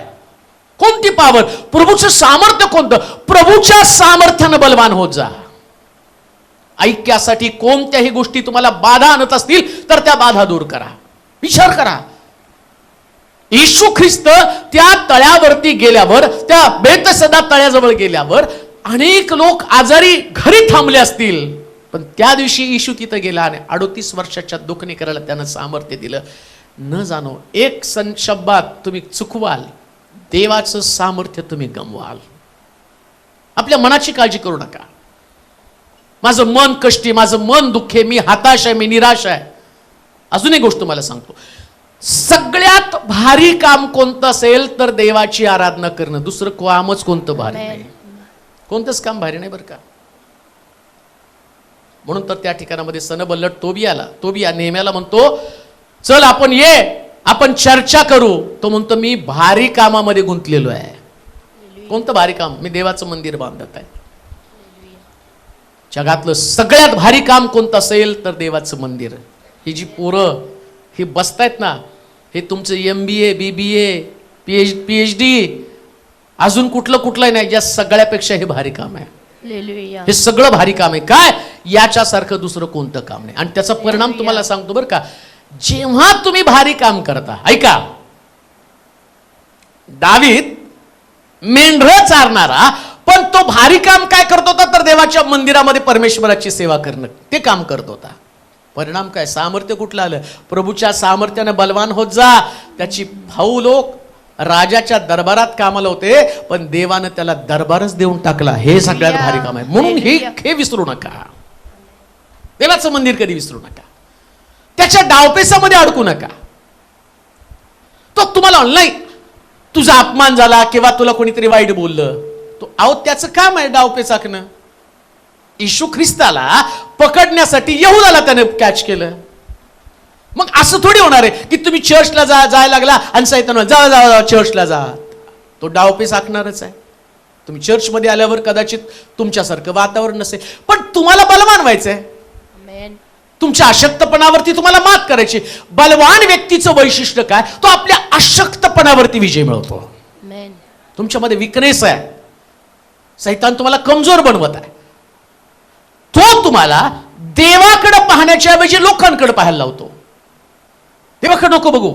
कोणती पावर? प्रभूचं सामर्थ्य कोणतं? प्रभूच्या सामर्थ्यानं बलवान होत जा. ऐक्यासाठी कोणत्याही गोष्टी तुम्हाला बाधा आणत असतील तर त्या बाधा दूर करा. विचार करा, येशू ख्रिस्त त्या तळ्यावरती गेल्यावर, त्या बेतसदा तळ्याजवळ गेल्यावर अनेक लोक आजारी घरी थांबले असतील, पण त्या दिवशी येशू तिथं गेला आणि 38 वर्षाच्या दुखणेकराला त्यानं सामर्थ्य दिलं. न जाणो एक शब्दात तुम्ही चुकवाल, देवाचं सामर्थ्य तुम्ही गमवाल. आपल्या मनाची काळजी करू नका. माझं मन कष्टी, माझं मन दुःखे, मी हताश आहे, मी निराश आहे. अजून एक गोष्ट तुम्हाला सांगतो, सगळ्यात भारी काम कोणतं असेल तर देवाची आराधना करणं. दुसरं कामच कोणतं भारी नाही, कोणतंच काम भारी नाही बरं का. म्हणून तर त्या ठिकाणामध्ये सनबल्लट तोबिया नेहम्याला म्हणतो, चल आपण ये, आपण चर्चा करू. तो म्हणतो मी भारी कामामध्ये गुंतलेलो आहे. कोणतं भारी काम? मी देवाचं मंदिर बांधत आहे. जगातलं सगळ्यात भारी काम कोणतं असेल तर देवाचं मंदिर. ही जी पोरं ही बसतायत ना, हे तुमचं MBA, BBA, PhD, अजून कुठलं नाही, या सगळ्यापेक्षा हे भारी काम आहे.
हालेलुया.
हे सगळं भारी काम आहे. काय? याच्यासारखं दुसरं कोणतं काम नाही. आणि त्याचा परिणाम तुम्हाला सांगतो बरं का, जेव्हा तुम्ही भारी काम करता, ऐका, दावीद मेंढरं चारणारा, पण तो भारी काम काय करत होता तर देवाच्या मंदिरामध्ये परमेश्वराची सेवा करणं, ते काम करत होता. परिणाम काय? सामर्थ्य कुठलं आलं? प्रभूच्या सामर्थ्याने बलवान होत जा. त्याची भाऊ लोक राजाच्या दरबारात कामाला होते, पण देवानं त्याला दरबारच देऊन टाकला. हे सगळ्यात भारी काम आहे. म्हणून हे विसरू नका. देवाचं मंदिर कधी विसरू नका. त्याच्या डावपेचामध्ये अडकू नका. तो तुम्हाला ऑनलाईन तुझा अपमान झाला किंवा तुला कोणीतरी वाईट बोललं, तो अहो त्याचं काम आहे डावपेच आखणं. येशू ख्रिस्ताला पकडण्यासाठी यहुदाला त्याने कॅच केलं. मग असं थोडी होणार आहे की तुम्ही चर्चला जायला लागला आणि सैतान जा चर्चला जा. तो डावपेच आखणारच आहे. तुम्ही चर्चमध्ये आल्यावर कदाचित तुमच्यासारखं वातावरण नसेल, पण तुम्हाला बलवान व्हायचंय.
आमेन.
तुमच्या अशक्तपणावरती तुम्हाला मात करायची. बलवान व्यक्तीचं वैशिष्ट्य काय? तो आपल्या अशक्तपणावरती विजय मिळवतो.
आमेन.
तुमच्यामध्ये विकनेस आहे, सैतान तुम्हाला कमजोर बनवत आहे. तो तुम्हाला देवाकडे पाहण्याच्या ऐवजी लोकांकडे पाहायला लावतो. देवाकडे नको बघू,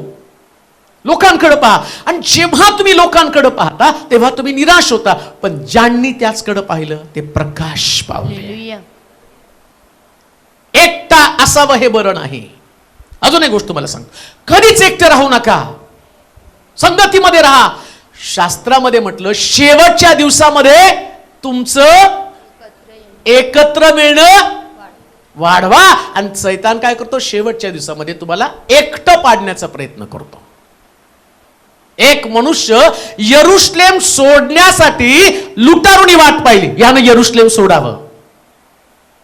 लोकांकडे पहा. आणि जेव्हा तुम्ही लोकांकडे पाहता तेव्हा तुम्ही निराश होता, पण ज्यांनी त्याचकडे पाहिलं ते प्रकाश पावले.
हालेलुया.
एकटा असावं हे बरं नाही. अजून एक गोष्ट तुम्हाला सांगतो, कधीच एकटे राहू नका, संगतीमध्ये राहा. शास्त्रामध्ये म्हटलं शेवटच्या दिवसामध्ये तुमचं एकत्र मिळणं वाढवा. आणि सैतान काय करतो, शेवटच्या दिवसामध्ये तुम्हाला एकटं पाडण्याचा प्रयत्न करतो. एक मनुष्य यरुशलेम सोडण्यासाठी लुटारूनी वाट पाहिली, यानं यरुशलेम सोडावं.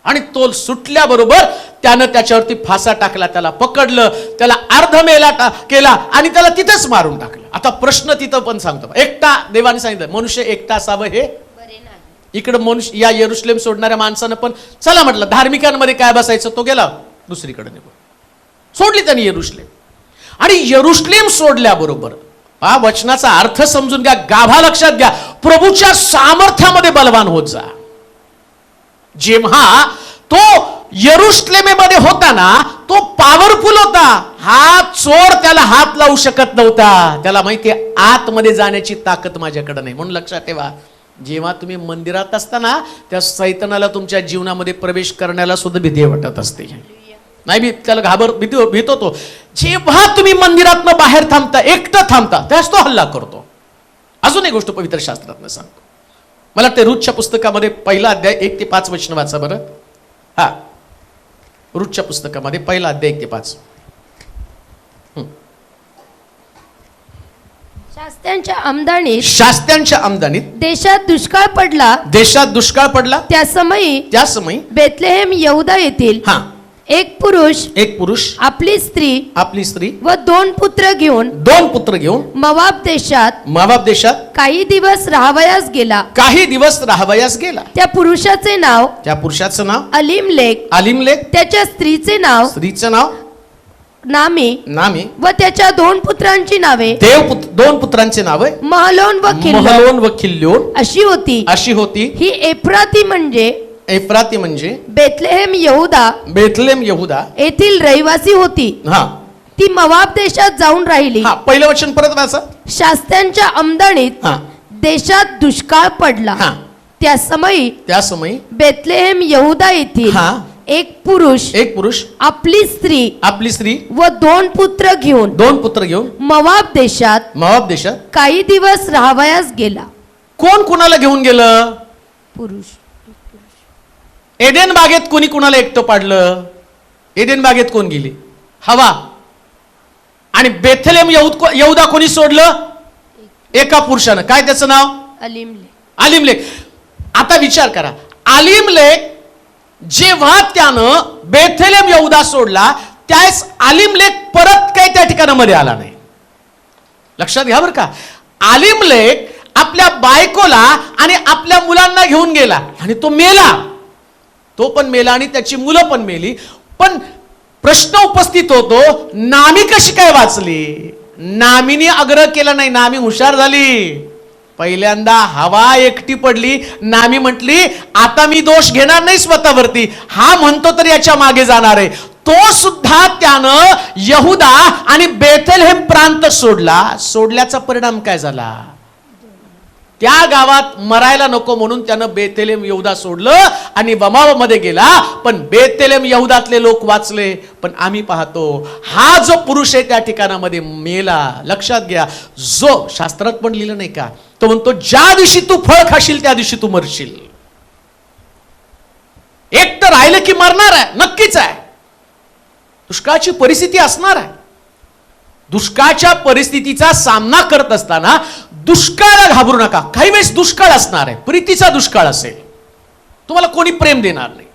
आणि तो सुटल्याबरोबर त्यानं त्याच्यावरती फासा टाकला, त्याला पकडलं, त्याला अर्धमेला केला आणि त्याला तिथंच मारून टाकलं. आता प्रश्न तिथं पण सांगतो, एकटा, देवाने सांगितलं मनुष्य एकटा असावं हे
बरे नाही.
इकडं मनुष्य या यरुशलेम सोडणाऱ्या माणसानं पण चला म्हटलं, धार्मिकांमध्ये काय बसायचं, तो गेला दुसरीकडे निघून, सोडली त्यांनी यरुशलेम. आणि यरुशलेम सोडल्याबरोबर हा वचनाचा अर्थ समजून घ्या, गाभा लक्षात घ्या, प्रभूच्या सामर्थ्यामध्ये बलवान होत जा. जेव्हा तो यरुशलेमेमध्ये होता ना, तो पॉवरफुल होता. हा चोर त्याला हात लावू शकत नव्हता. त्याला माहिती आहे आतमध्ये जाण्याची ताकद माझ्याकडे नाही. म्हणून लक्षात ठेवा, जेव्हा तुम्ही मंदिरात असताना त्या सैतानाला तुमच्या जीवनामध्ये प्रवेश करण्याला सुद्धा भीती वाटत असते. नाही मी त्याला भीतो तो. जेव्हा तुम्ही मंदिरातनं बाहेर थांबता, एकटं थांबता, त्यास तो हल्ला करतो. अजून एक गोष्ट पवित्र शास्त्रातनं सांगतो, मला ते रूथच्या पुस्तकामध्ये पहिला अध्याय 1 ते 5 वचन वाचा बरं. हा, रूथच्या पुस्तकामध्ये पहिला अध्याय 1 ते 5. शास्त्यांच्या आमदानीत
देशात दुष्काळ पडला.
त्या
समयी बेथलेहेम यहूदा येथील
हा
एक पुरुष आपली स्त्री व दोन पुत्र घेऊन मोवाब देशात काही दिवस राहावयास गेला. त्या पुरुषाचे नाव अलिमलेक, त्याच्या स्त्रीचे नाव नामी व त्याच्या दोन पुत्रांची नावे
दोन पुत्रांचे नावे
महलोन
व किल्लोन
अशी होती. ही एफ्राती म्हणजे बेथलेहेम यहूदा येथील रहिवासी होती. ती मोवाब देशात जाऊन राहिली.
पहिलं वचन परत वाचा.
शास्त्यांच्या आमदानीत देशात दुष्काळ पडला. त्या समयी बेथलेहेम यहूदा येथील एक पुरुष आपली स्त्री व दोन पुत्र घेऊन मोवाब देशात काही दिवस राहावयास गेला.
कोण कुणाला घेऊन गेलं?
पुरुष.
एडेन बागेत कोणी कुणाला एकटं पाडलं? एडेन बागेत कोण गेली? हवा. आणि बेथलेम यहूदा कोणी सोडलं? एका पुरुषानं. काय त्याचं नाव? अलिमलेक. आता विचार करा, अलिमलेक जेव्हा त्यानं बेथलेम यहूदा सोडला, त्यास अलिमलेक परत काही त्या ठिकाणामध्ये आला नाही. लक्षात घ्या बरं का. अलिमलेक आपल्या बायकोला आणि आपल्या मुलांना घेऊन गेला आणि तो मेला. तो पण मेला आणि त्याची मुलं पण मेली. पण प्रश्न उपस्थित होतो, नामी कशी काय वाचली? नामीने आग्रह केला नाही, नामी हुशार झाली. पहिल्यांदा हवा एकटी पडली, नामी म्हटली आता मी दोष घेणार नाही स्वतःवरती, हा म्हणतो तर याच्या मागे जाणार आहे. तो सुद्धा त्यानं यहूदा आणि बेथलेहेम प्रांत सोडल्याचा परिणाम काय झाला? त्या गावात मरायला नको म्हणून त्यानं बेथलेहेम यहूदा सोडलं आणि मोवाबमध्ये गेला. पण बेथलेहेम यहूदातले लोक वाचले. पण आम्ही पाहतो हा जो पुरुष आहे त्या ठिकाणामध्ये मेला. लक्षात घ्या, जो शास्त्रात पण लिहिलं नाही का, तो म्हणतो ज्या दिवशी तू फळ खाशील त्या दिवशी तू मरशील. एक तर राहिलं की मरणार आहे, नक्कीच आहे. दुष्काळाची परिस्थिती असणार आहे. दुष्काळाच्या परिस्थितीचा सामना करत असताना दुष्काळाला घाबरू नका. काही वेळेस दुष्काळ असणार आहे, प्रीतीचा दुष्काळ असेल, तुम्हाला कोणी प्रेम देणार नाही.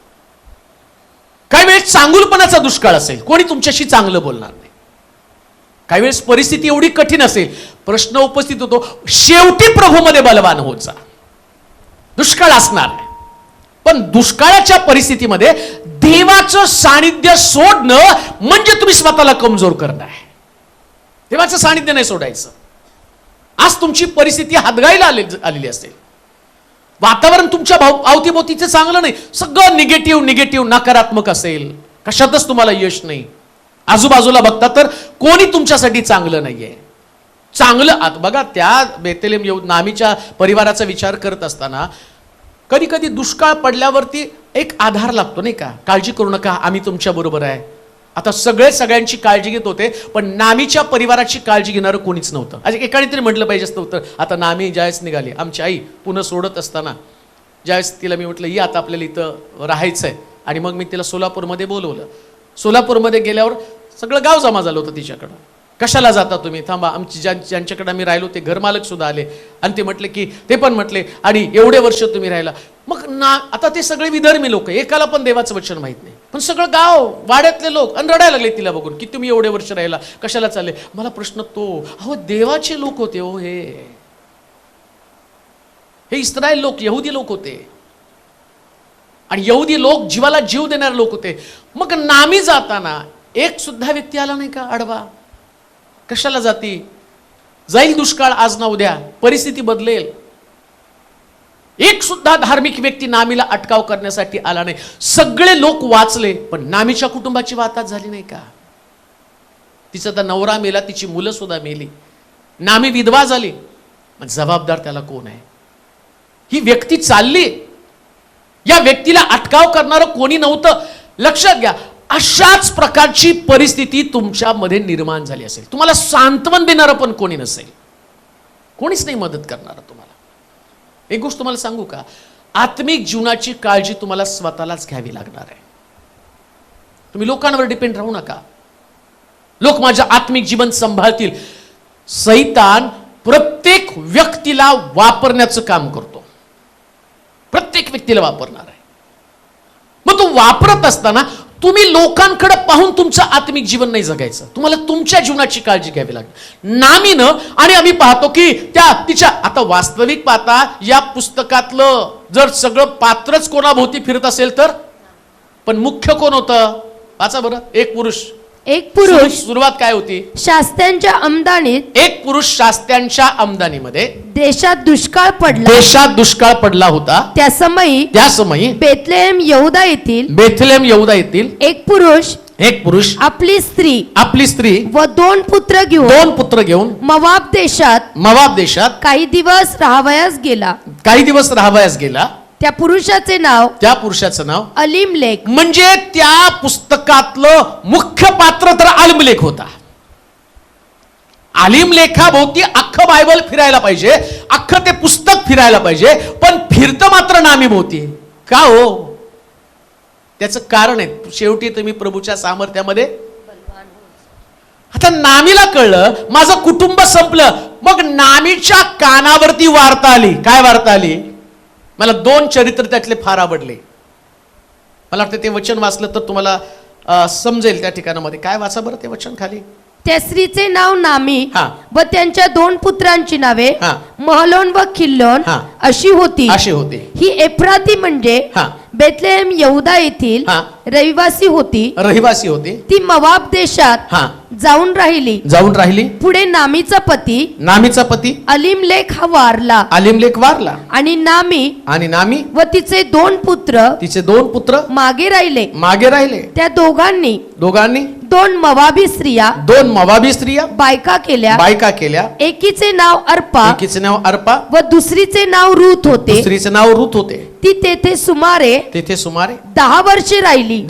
काही वेळेस चांगुलपणाचा दुष्काळ असेल, कोणी तुमच्याशी चांगलं बोलणार नाही. काही वेळेस परिस्थिती एवढी कठीण असेल, प्रश्न उपस्थित होतो, शेवटी प्रभूमध्ये बलवान होत जा. दुष्काळ असणार आहे, पण दुष्काळाच्या परिस्थितीमध्ये देवाचं सानिध्य सोडणं म्हणजे तुम्ही स्वतःला कमजोर करताय. देवाचं सानिध्य नाही सोडायचं. आज तुमची परिस्थिती हादगायला आलेली असेल, वातावरण तुमच्या अवतीभोवतीचं चांगलं नाही, सगळं निगेटिव्ह नकारात्मक असेल, कशातच तुम्हाला यश नाही, आजूबाजूला बघता तर कोणी तुमच्यासाठी चांगलं नाहीये. चांगलं आत बघा, त्या बेथलेम नामीच्या परिवाराचा विचार करत असताना कधी कधी दुष्काळ पडल्यावरती एक आधार लागतो नाही का, काळजी करू नका आम्ही तुमच्या बरोबर आहे. आता सगळ्यांची काळजी घेत होते, पण नामीच्या परिवाराची काळजी घेणारं कोणीच नव्हतं. आज एकाने तरी म्हटलं पाहिजे असतं होतं. आता नामी ज्यावेळेस निघाली, आमची आई पुन्हा सोडत असताना ज्यावेळेस तिला मी म्हटलं, आता आपल्याला इथं राहायचं आहे, आणि मग मी तिला सोलापूरमध्ये बोलवलं. सोलापूरमध्ये गेल्यावर सगळं गाव जमा झालं होतं तिच्याकडं. कशाला जाता तुम्ही, थांबा, आमची ज्यांच्याकडे आम्ही राहिलो ते घरमालक सुद्धा आले आणि ते म्हटले की, ते पण म्हटले, आणि एवढे वर्ष तुम्ही राहिला. मग आता ते सगळे विधर्मी लोक, एकाला पण देवाचं वचन माहित नाही, पण सगळं गाव वाड्यातले लोक आणि रडायला लागले तिला बघून की तुम्ही एवढे वर्ष राहिला, कशाला चालले. मला प्रश्न तो, अहो देवाचे लोक होते हो, हे इस्रायल लोक, यहुदी लोक होते, आणि यहुदी लोक जीवाला जीव देणारे लोक होते. मग नामी जाताना एक सुद्धा व्यक्ती आला नाही का आडवा, कशाला जाती, जाईल दुष्काळ आज ना उद्या, परिस्थिती बदलेल. एक सुद्धा धार्मिक व्यक्ती नामीला अटकाव करण्यासाठी आला नाही. सगळे लोक वाचले, पण नामीच्या कुटुंबाची वाताहत झाली नाही का. तिचा तर नवरा मेला, तिची मुलं सुद्धा मेली, नामी विधवा झाली. मग जबाबदार त्याला कोण आहे. ही व्यक्ती चालली, या व्यक्तीला अटकाव करणारं कोणी नव्हतं. लक्षात घ्या, अशाच प्रकारची परिस्थिती तुमच्यामध्ये निर्माण झाली असेल, तुम्हाला सांत्वन देणारं पण कोणी नसेल, कोणीच नाही मदत करणार तुम्हाला. एक गोष्ट तुम्हाला सांगू का, आत्मिक जीवनाची काळजी तुम्हाला स्वतःलाच घ्यावी लागणार आहे. तुम्ही लोकांवर डिपेंड राहू नका. लोक माझं आत्मिक जीवन सांभाळतील. सैतान प्रत्येक व्यक्तीला वापरण्याचं काम करतो, प्रत्येक व्यक्तीला वापरणार आहे. मग तो वापरत असताना तुम्ही लोकांकडे पाहून तुमचं आत्मिक जीवन नाही जगायचं, तुम्हाला तुमच्या जीवनाची काळजी घ्यावी लागेल. नामीनं, आणि आम्ही पाहतो की तिच्या, आता वास्तविक पाहता या पुस्तकातलं जर सगळं पात्रच कोणाभोवती फिरत असेल तर, पण मुख्य कोण होतं वाचा बरं. एक पुरुष सुरुवात काय होती,
शास्त्यांच्या आमदानीत,
एक पुरुष शास्त्यांच्या आमदानीमध्ये
देशात दुष्काळ
पडला होता. त्या समयी
बेथलेहेम यहूदा येथील एक पुरुष आपली स्त्री व दोन पुत्र घेऊन मोवाब देशात काही दिवस राहावयास गेला. त्या पुरुषाचे नाव अलीमलेक.
म्हणजे त्या पुस्तकातलं मुख्य पात्र तर अलीमलेक होता. अलीमलेखाभोवती अख्खं बायबल फिरायला पाहिजे, अख्खं ते पुस्तक फिरायला पाहिजे, पण फिरतं मात्र नामी भोवती का हो. त्याचं कारण आहे, शेवटी तुम्ही प्रभूच्या सामर्थ्यामध्ये. आता नामीला कळलं माझं कुटुंब संपलं, मग नामीच्या कानावरती वार्ता आली. काय वार्ता आली, मला दोन चरित्र त्यातले फार आवडले. मला वाटतं ते वचन वाचलं तर तुम्हाला समजेल. त्या ठिकाणामध्ये काय, वाचा बरं ते वचन खाली.
त्या स्त्रीचे नाव नामी व त्यांच्या दोन पुत्रांची नावे महलोन व खिल्लोन अशी होती. ही एफ्राती म्हणजे बेथलेहेम यहूदा येथील रहिवासी होती. ती मोवाब देशात जाऊन राहिली. पुढे नामीचा पती अलीमलेक हा वारला. आणि नामी व तिचे दोन पुत्र मागे राहिले. त्या दोघांनी दोन मोवाबी स्त्रिया बायका केल्या. एकीचे नाव अर्पा व दुसरीचे नाव रूथ होते. ती तेथे सुमारे 10 वर्षे राहिली.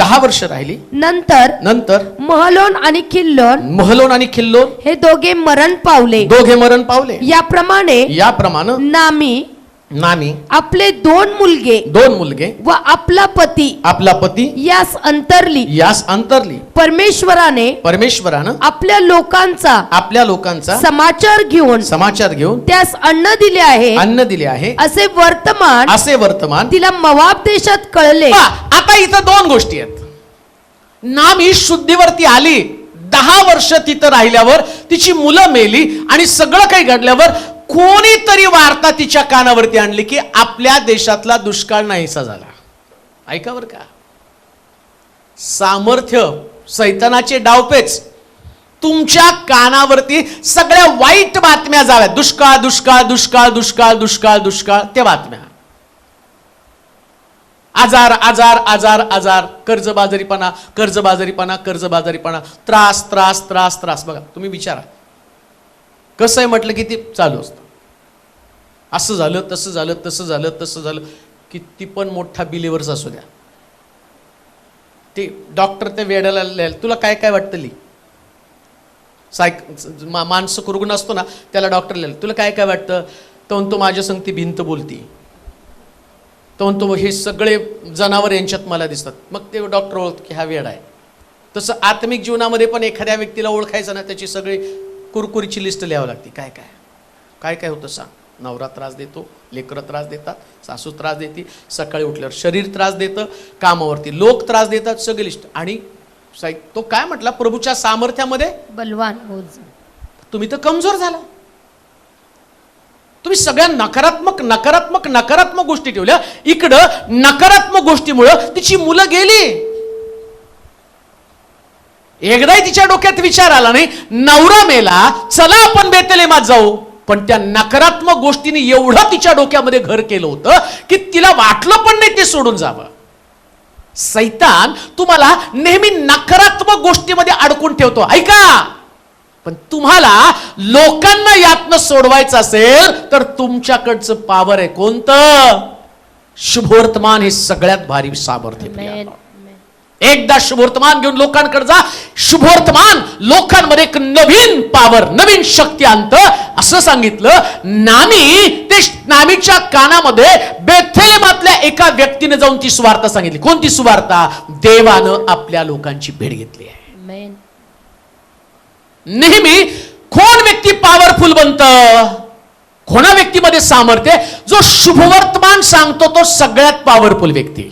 नंतर महलोन आणि खिल्लोन हे दोघे मरण पावले. याप्रमाणे नामी आपले दोन मुलगे व आपला पती यास अंतरली. परमेश्वरानं आपल्या लोकांचा समाचार घेऊन त्यास अन्न दिले आहे असे वर्तमान तिला मोवाब देशात कळले.
आता इथं दोन गोष्टी आहेत. नामी शुद्धीवरती आली, 10 वर्ष तिथं राहिल्यावर तिची मुलं मेली आणि सगळं काही घडल्यावर कोणीतरी वार्ता तिच्या कानावरती आणली की आपल्या देशातला दुष्काळ नाहीसा झाला. ऐका बरं का, सामर्थ्य सैतानाचे डावपेच. तुमच्या कानावरती सगळ्या वाईट बातम्या जाव्यात, दुष्काळ दुष्काळ दुष्काळ दुष्काळ दुष्काळ दुष्काळ, त्या बातम्या. आजार आजार आजार आजार, कर्जबाजारीपणा कर्जबाजारीपणा कर्जबाजारीपणा, त्रास त्रास त्रास त्रास. बघा तुम्ही विचारा, कसं आहे म्हटलं की ते चालू असतं. असं झालं, तसं झालं, तसं झालं, तसं झालं, किती पण मोठा बिलिव्हर्स असू द्या, ते डॉक्टर त्या वेड्याला लिहायला, तुला काय काय वाटतं लिही. मानसिक रुग्ण असतो ना, त्याला डॉक्टर लिहायला, तुला काय काय वाटतं, तो म्हणतो माझ्या संगती भिंत बोलती, तो म्हणतो हे सगळे जनावर यांच्यात मला दिसतात. मग ते डॉक्टर ओळखतो की हा वेडा आहे. तसं आत्मिक जीवनामध्ये पण एखाद्या व्यक्तीला ओळखायचं ना, त्याची सगळी कुरकुरीची लिस्ट लिहावी लागते. काय काय काय काय होतं सांग. नवरा त्रास देतो, लेकरं त्रास देतात, सासू त्रास देते, सकाळी उठल्यावर शरीर त्रास देतं, कामावरती लोक त्रास देतात, सगळी लिस्ट. आणि तो काय म्हटला, प्रभूच्या सामर्थ्यामध्ये
बलवान हो.
तुम्ही तर कमजोर झाला. तुम्ही सगळ्या नकारात्मक नकारात्मक नकारात्मक गोष्टी ठेवल्या. इकडं नकारात्मक गोष्टीमुळं तिची मुलं गेली. एकदाही तिच्या डोक्यात विचार आला नाही, नवरा मेला, चला आपण बेतलेमात जाऊ. पण त्या नकारात्मक गोष्टीने एवढं तिच्या डोक्यामध्ये घर केलं होतं की तिला वाटलं पण नाही ते सोडून जावं. सैतान तुम्हाला नेहमी नकारात्मक गोष्टीमध्ये अडकून ठेवतो. ऐका, पण तुम्हाला लोकांना यातनं सोडवायचं असेल तर तुमच्याकडचं पावर आहे कोणतं? शुभवर्तमान हे सगळ्यात भारी सामर्थ्य. एकदा शुभवर्तमान घेऊन लोकांकडे जा. शुभवर्तमान लोकांमध्ये एक नवीन पावर, नवीन शक्ती आणतं. असं सांगितलं. नामीच्या कानामध्ये बेथलेमातल्या एका व्यक्तीने जाऊन ती सुवार्ता सांगितली. कोणती सुवार्ता? देवानं आपल्या लोकांची भेट घेतली आहे. नेहमी कोण व्यक्ती पॉवरफुल बनतं? कोणा व्यक्तीमध्ये सामर्थ्य? जो शुभवर्तमान सांगतो तो सगळ्यात पॉवरफुल व्यक्ती.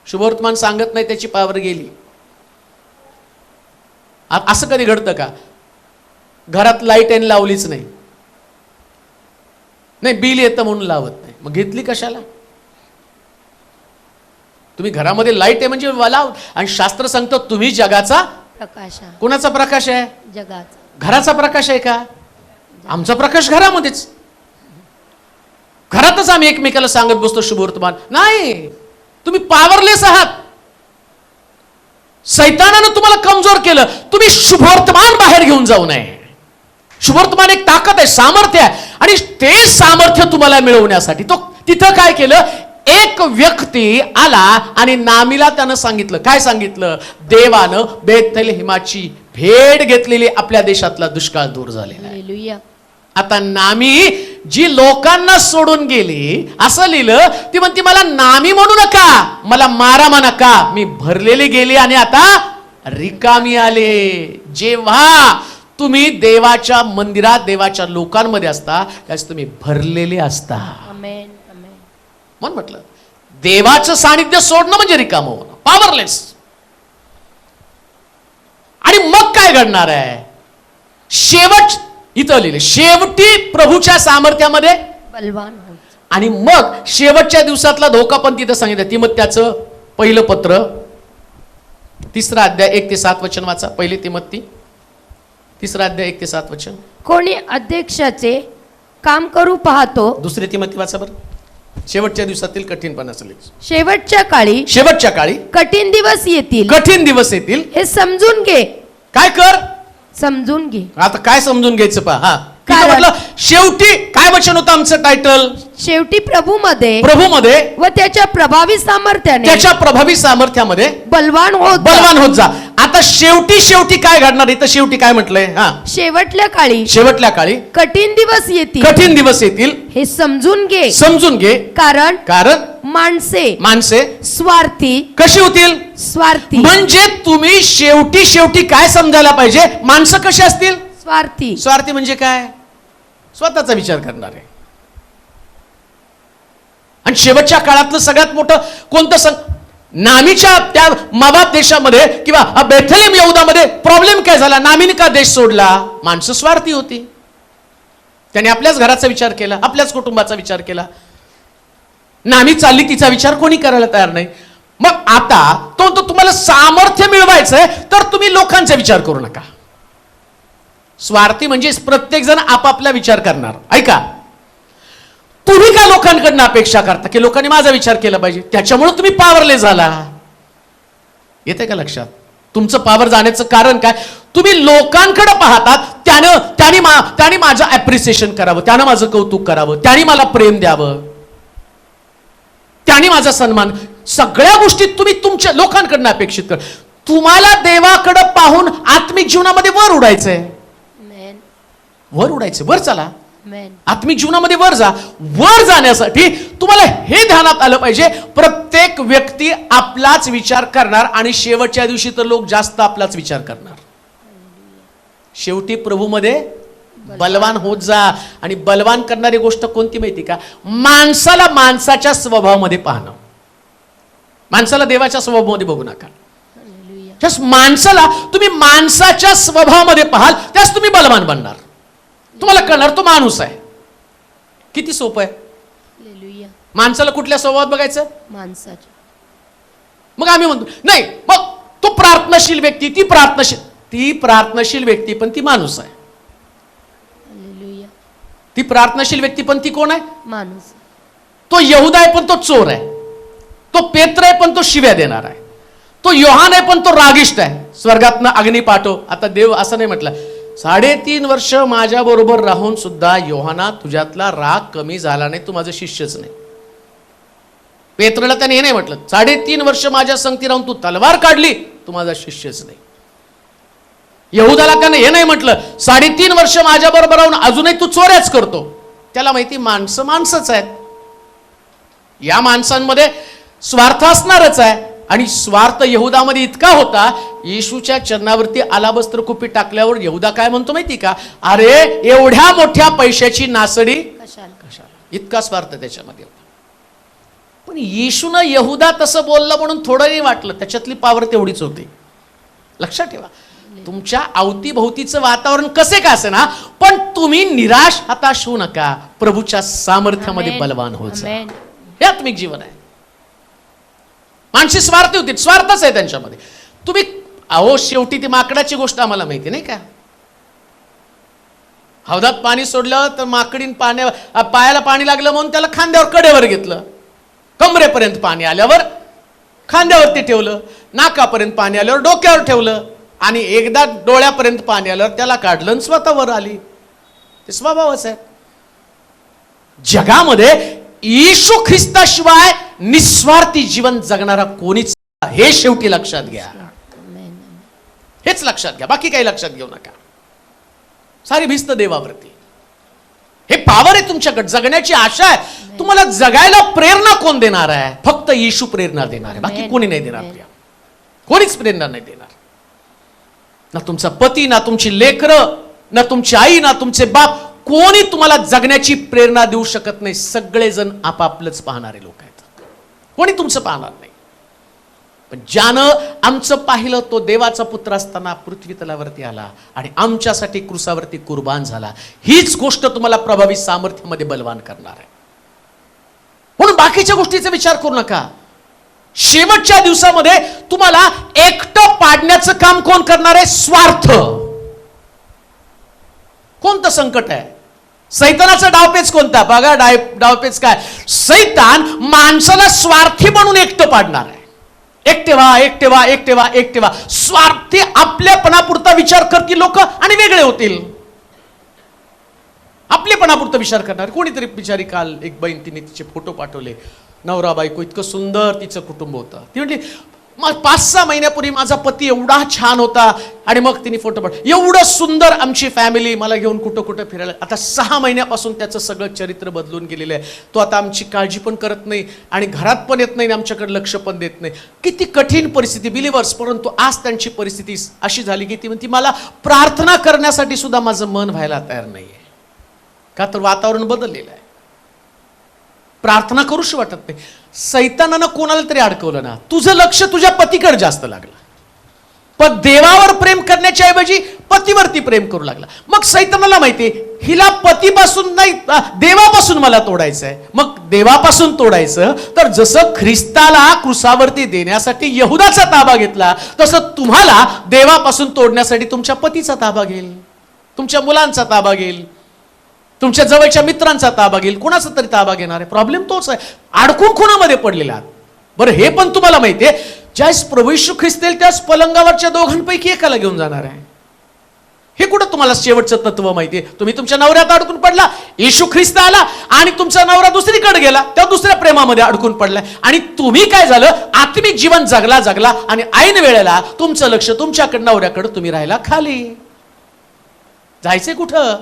शुभवर्तमान सांगत नाही त्याची पॉवर गेली. असं कधी घडतं का? घरात लाईट आणि लावलीच नाही, बिल येतं म्हणून लावत नाही, मग घेतली कशाला? तुम्ही घरामध्ये लाईट आहे म्हणजे लाव. आणि शास्त्र सांगतो तुम्ही जगाचा
प्रकाश.
कोणाचा प्रकाश आहे?
जगाचा.
घराचा प्रकाश आहे का? आमचा प्रकाश घरामध्येच. घरातच आम्ही एकमेकाला सांगत बसतो शुभवर्तमान. नाही, तुम्ही पॉवरलेस आहात. सैतानानं तुम्हाला कमजोर केलं. तुम्ही शुभवर्तमान बाहेर घेऊन जाऊ नये. शुभवर्तमान एक ताकद आहे, सामर्थ्य आहे. आणि ते सामर्थ्य तुम्हाला मिळवण्यासाठी तो तिथं काय केलं? एक व्यक्ती आला आणि नामीला त्यानं सांगितलं. काय सांगितलं? देवानं बेथलेहेमाची भेट घेतलेली, आपल्या देशातला दुष्काळ दूर झालेला आहे. आता नामी जी लोकांना सोडून गेली, असं लिहिलं, ती म्हणते मला नामी म्हणू नका, मला मारा म्हणू नका, मी भरलेली गेली आणि आता रिकामी आले. जेव्हा तुम्ही देवाच्या मंदिरात, देवाच्या लोकांमध्ये असता, त्यास तुम्ही भरलेले असता. म्हणून म्हटलं देवाचं सानिध्य सोडणं म्हणजे रिकामं होणं, पॉवरलेस. आणि मग काय घडणार आहे? शेवट इथं लिहिले, शेवटी प्रभूच्या सामर्थ्यामध्ये बलवान. आणि मग शेवटच्या दिवसातला धोका पण तिथं सांगितलं. तिमोथेचं पहिलं पत्र 3 अध्याय 1 ते 7 वचन वाचा. पहिले तिमोथी 3 अध्याय 1 ते 7 वचन.
कोणी अध्यक्षाचे काम करू पाहतो.
2 तिमोथी वाचा बरं. शेवटच्या दिवसातील कठीणपणाचं लिहिलं.
शेवटच्या काळी कठीण दिवस येतील.
कठीण दिवस येतील हे
समजून घे.
काय कर? समजून
घे.
आता काय समजून घ्यायचं पहा. म्हटलं शेवटी काय वचन होतं आमचं टायटल?
शेवटी प्रभूमध्ये व त्याच्या प्रभावी सामर्थ्यामध्ये बलवान होत
जा. आता शेवटी काय घडणार? इथं शेवटी काय म्हटलंय?
शेवटल्या काळी कठीण दिवस येतील हे समजून घे. कारण माणसे स्वार्थी कशी होतील? स्वार्थी. म्हणजे तुम्ही शेवटी काय समजायला पाहिजे? माणसं कशी असतील? स्वार्थी म्हणजे काय? स्वतःचा विचार करणारे. आणि शेवटच्या काळातलं सगळ्यात मोठं कोणतं? नामीच्या त्या माबाप देशामध्ये किंवा बेथलेहेम यहुदामध्ये प्रॉब्लेम काय झाला? नामीने का देश सोडला? माणसं स्वार्थी होती. त्याने आपल्याच घराचा विचार केला, आपल्याच कुटुंबाचा विचार केला. नामी चालली, तिचा विचार कोणी करायला तयार नाही. मग आता तो तुम्हाला सामर्थ्य मिळवायचंय तर तुम्ही लोकांचा विचार करू नका. स्वार्थी म्हणजे प्रत्येक जण आपापला विचार करणार. ऐका, तुम्ही काय लोकांकडनं अपेक्षा करता की लोकांनी माझा विचार केला पाहिजे? त्याच्यामुळे तुम्ही पॉवरलेस झाला. येते का लक्षात? तुमचं पावर जाण्याचं कारण काय? तुम्ही लोकांकडे पाहतात, त्यांनी माझं ऍप्रिसिएशन करावं, त्यानं माझं कौतुक करावं, त्यांनी मला प्रेम द्यावं, त्यांनी माझा सन्मान, सगळ्या गोष्टी तुम्ही तुमच्या लोकांकडनं अपेक्षित कर. तुम्हाला देवाकडे पाहून आत्मिक जीवनामध्ये वर उडायचंय, वर उडायचं, वर चला. आत्मिक जीवनामध्ये वर जा. वर जाण्यासाठी तुम्हाला हे ध्यानात आलं पाहिजे, प्रत्येक व्यक्ती आपलाच विचार करणार आणि शेवटच्या दिवशी तर लोक जास्त आपलाच विचार करणार. शेवटी प्रभूमध्ये बलवान होत जा. आणि बलवान करणारी गोष्ट कोणती माहिती का? माणसाला माणसाच्या स्वभावामध्ये पाहणं. माणसाला देवाच्या स्वभावामध्ये बघू नका. जस माणसाला तुम्ही माणसाच्या स्वभावामध्ये पाहाल त्यास तुम्ही बलवान बनणार. तुम्हाला कळणार तो माणूस आहे. किती सोपं आहे. माणसाला कुठल्या स्वभावात बघायचं? माणसाच्या. मग आम्ही म्हणतो नाही, मग तो प्रार्थनाशील व्यक्ती, ती प्रार्थनाशील व्यक्ती पण ती माणूस आहे. ती प्रार्थनाशील व्यक्ती पण ती कोण आहे? माणूस. तो यहुदा आहे पण तो चोर आहे. तो पेत्र आहे पण तो शिव्या देणार आहे. तो योहान आहे पण तो रागिष्ट आहे. स्वर्गातनं अग्नी पाठव. आता देव असं नाही म्हटलं, 3.5 वर्ष माझ्या बरोबर राहून सुद्धा योहाना तुझ्यातला राग कमी झाला नाही, तू माझं शिष्यच नाही. पेत्रला त्याने हे नाही म्हटलं, 3.5 वर्ष माझ्या संगती राहून तू तलवार काढली, तू माझा शिष्यच नाही. यहुदाला त्याने हे नाही म्हटलं, 3.5 वर्ष माझ्या बरोबर राहून अजूनही तू चोऱ्याच करतो. त्याला माहिती माणसं माणसंच आहेत. या माणसांमध्ये स्वार्थ असणारच आहे. आणि स्वार्थ यहुदामध्ये इतका होता, येशूच्या चरणावरती आलाबस्त्र कुपी टाकल्यावर यहुदा काय म्हणतो माहिती का? अरे एवढ्या मोठ्या पैशाची नासडी कशाला? इतका स्वार्थ त्याच्यामध्ये होता. पण येशूनं यहुदा तसं बोललं म्हणून थोडं नाही वाटलं, त्याच्यातली पावर तेवढीच होती. लक्षात ठेवा, तुमच्या अवतीभोवतीचं वातावरण कसे का असे ना, पण तुम्ही निराश हताश होऊ नका. प्रभूच्या सामर्थ्यामध्ये बलवान होत जा. हे आत्मिक जीवन आहे. माणसे स्वार्थी होती, स्वार्थच आहे त्यांच्यामध्ये. तुम्ही शेवटी ती माकडाची गोष्ट आम्हाला माहिती नाही का? हौदात पाणी सोडलं तर माकडीन पायाला पाणी लागलं म्हणून त्याला खांद्यावर कडेवर घेतलं. कमरेपर्यंत पाणी आल्यावर खांद्यावरती ठेवलं, नाकापर्यंत पाणी आल्यावर डोक्यावर ठेवलं, आणि एकदा डोळ्यापर्यंत पाणी आल्यावर त्याला काढलं आणि स्वतःवर आली. ते स्वभावच आहे. जगामध्ये येशू ख्रिस्ताशिवाय निस्वार्थी जीवन जगणारा कोणीच, हे शेवटी लक्षात घ्या. हेच लक्षात घ्या, बाकी काही लक्षात घेऊ नका. सारी भिस्त देवावरती. हे पावर आहे तुमच्याकडे, जगण्याची आशा आहे. तुम्हाला जगायला प्रेरणा कोण देणार आहे? फक्त येशू प्रेरणा देणार आहे, बाकी कोणी नाही देणार. कोणीच प्रेरणा नाही देणार. ना तुमचा पती, ना तुमची लेकरं, ना तुमची आई, ना तुमचे बाप, कोणी तुम्हाला जगण्याची प्रेरणा देऊ शकत नाही. सगळेजण आपापलंच पाहणारे लोक आहेत. कोणी तुमचं पाहणार नाही. पण ज्यानं आमचं पाहिलं तो देवाचा पुत्र असताना पृथ्वी तलावरती आला आणि आमच्यासाठी क्रूसावरती कुर्बान झाला. हीच गोष्ट तुम्हाला प्रभावी सामर्थ्यामध्ये बलवान करणार आहे. म्हणून बाकीच्या गोष्टीचा विचार करू नका. शेवटच्या दिवसामध्ये तुम्हाला एकटं पाडण्याचं काम कोण करणार आहे? स्वार्थ. कोणतं संकट आहे? सैतानाचा डावपेच कोणता? बघा डावपेच काय? सैतान माणसाला स्वार्थी म्हणून एकटं पाडणार आहे. एकटेवा. स्वार्थी आपल्यापणापुरता विचार करतील लोक आणि वेगळे होतील. आपलेपणापुरता विचार करणार. कोणीतरी बिचारी काल एक बहीण, तिने तिचे फोटो पाठवले. नवरा बायको इतकं सुंदर तिचं कुटुंब होतं. ती म्हटली 5-6 महिन्यापूर्वी माझा पती एवढा छान होता, आणि मग तिने फोटो पाठवले, एवढं सुंदर आमची फॅमिली, मला घेऊन कुठं फिरायला. आता 6 महिन्यापासून त्याचं सगळं चरित्र बदलून गेलेलं आहे. तो आता आमची काळजी पण करत नाही आणि घरात पण येत नाही, आमच्याकडे लक्ष पण देत नाही. किती कठीण परिस्थिती बिलिव्हर्स. परंतु आज त्यांची परिस्थिती अशी झाली की ती म्हणती मला प्रार्थना करण्यासाठी सुद्धा माझं मन व्हायला तयार नाहीये. का तर वातावरण बदललेलं आहे. प्रार्थना करूशी वाटत नाही. सैतानानं कोणाला तरी अडकवलं ना, तुझं लक्ष तुझ्या पतीकडे जास्त लागलं. पण देवावर प्रेम करण्याच्या ऐवजी पतीवरती प्रेम करू लागला. मग सैतानाला माहिती हिला पतीपासून नाही, देवापासून मला तोडायचं आहे. मग देवापासून तोडायचं तर जसं ख्रिस्ताला क्रूसावरती देण्यासाठी यहुदाचा ताबा घेतला, तसं तुम्हाला देवापासून तोडण्यासाठी तुमच्या पतीचा ताबा घेईल, तुमच्या मुलांचा ताबा घेईल, तुमच्या जवळच्या मित्रांचा ताबा घेईल. कोणाचा तरी ताबा घेणार आहे. प्रॉब्लेम तोच आहे. अडकून कोणामध्ये पडलेला आहात. बरं हे पण तुम्हाला माहिती आहे, ज्यावेळेस प्रभू येशू ख्रिस्त येईल त्याच पलंगावरच्या दोघांपैकी एकाला घेऊन जाणार आहे. हे कुठं तुम्हाला शेवटचं तत्व माहितीये? तुम्ही तुमच्या नवऱ्यात अडकून पडला, येशू ख्रिस्त आला आणि तुमचा नवरा दुसरीकडे गेला, त्या दुसऱ्या प्रेमामध्ये अडकून पडलाय आणि तुम्ही काय झालं, आत्मिक जीवन जगला आणि ऐन वेळेला तुमचं लक्ष तुमच्याकडे नवऱ्याकडे, तुम्ही राहिला खाली. जायचंय कुठं?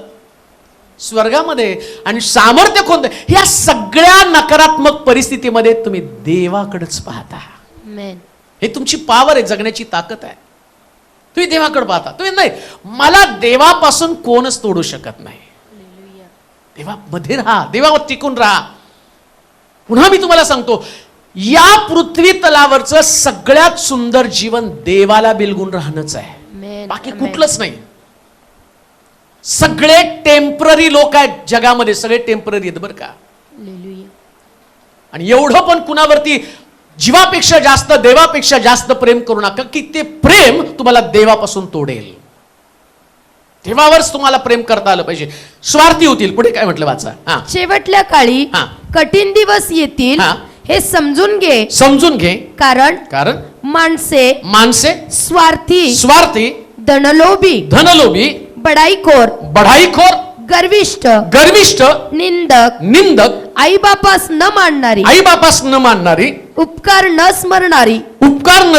स्वर्गामध्ये. आणि सामर्थ्य कोणतं? ह्या सगळ्या नकारात्मक परिस्थितीमध्ये तुम्ही देवाकडेच पाहता. हे तुमची पॉवर आहे, जगण्याची ताकद आहे. तुम्ही देवाकडे पाहता. तुम्ही नाही, मला देवापासून कोणच तोडू शकत नाही. देवामध्ये राहा, देवावर टिकून राहा. पुन्हा मी तुम्हाला सांगतो, या पृथ्वी तलावरचं सगळ्यात सुंदर जीवन देवाला बिलगून राहणंच आहे, बाकी कुठलंच नाही. सगळे टेम्पररी लोक आहेत जगामध्ये, सगळे टेम्पररी आहेत बरं का. आणि एवढं पण कुणावरती जीवापेक्षा जास्त, देवापेक्षा जास्त प्रेम करू नका, की ते प्रेम तुम्हाला देवापासून तोडेल. देवावरच तुम्हाला प्रेम करता आलं पाहिजे. स्वार्थी होतील. पुढे काय म्हटलं वाचा.
शेवटल्या काळी
हा.
कठीण दिवस येतील
हा.
हे समजून घे.
समजून घे.
कारण माणसे स्वार्थी, धनलोभी, बडाईखोर, गर्विष्ठ, निंदक, आईबापास न मानणारी, उपकार न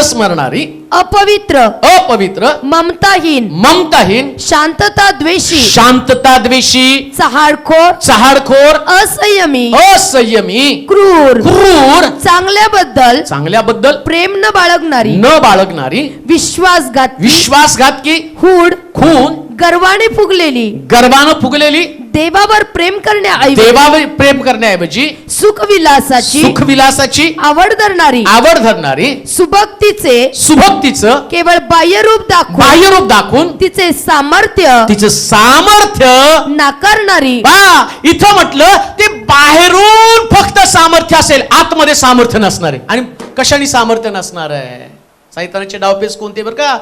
स्मरणारी, अपवित्र, ममताहीन, शांतता द्वेषी, चहाडखोर, असंयमी, क्रूर, चांगल्याबद्दल प्रेम न बाळगणारी, विश्वासघातकी, खून, गर्वाने फुगलेली, देवावर प्रेम करण्याऐवजी सुखविलासाची आवड धरणारी, सुभक्तीचं केवळ बाह्यरूप दाखवून तिचे सामर्थ्य नाकारणारी.
इथं म्हटलं ते बाहेरून फक्त सामर्थ्य असेल, आतमध्ये सामर्थ्य नसणार आहे. आणि कशाने सामर्थ्य नसणार आहे? सैतानाचे डावपेच कोणते बरं का?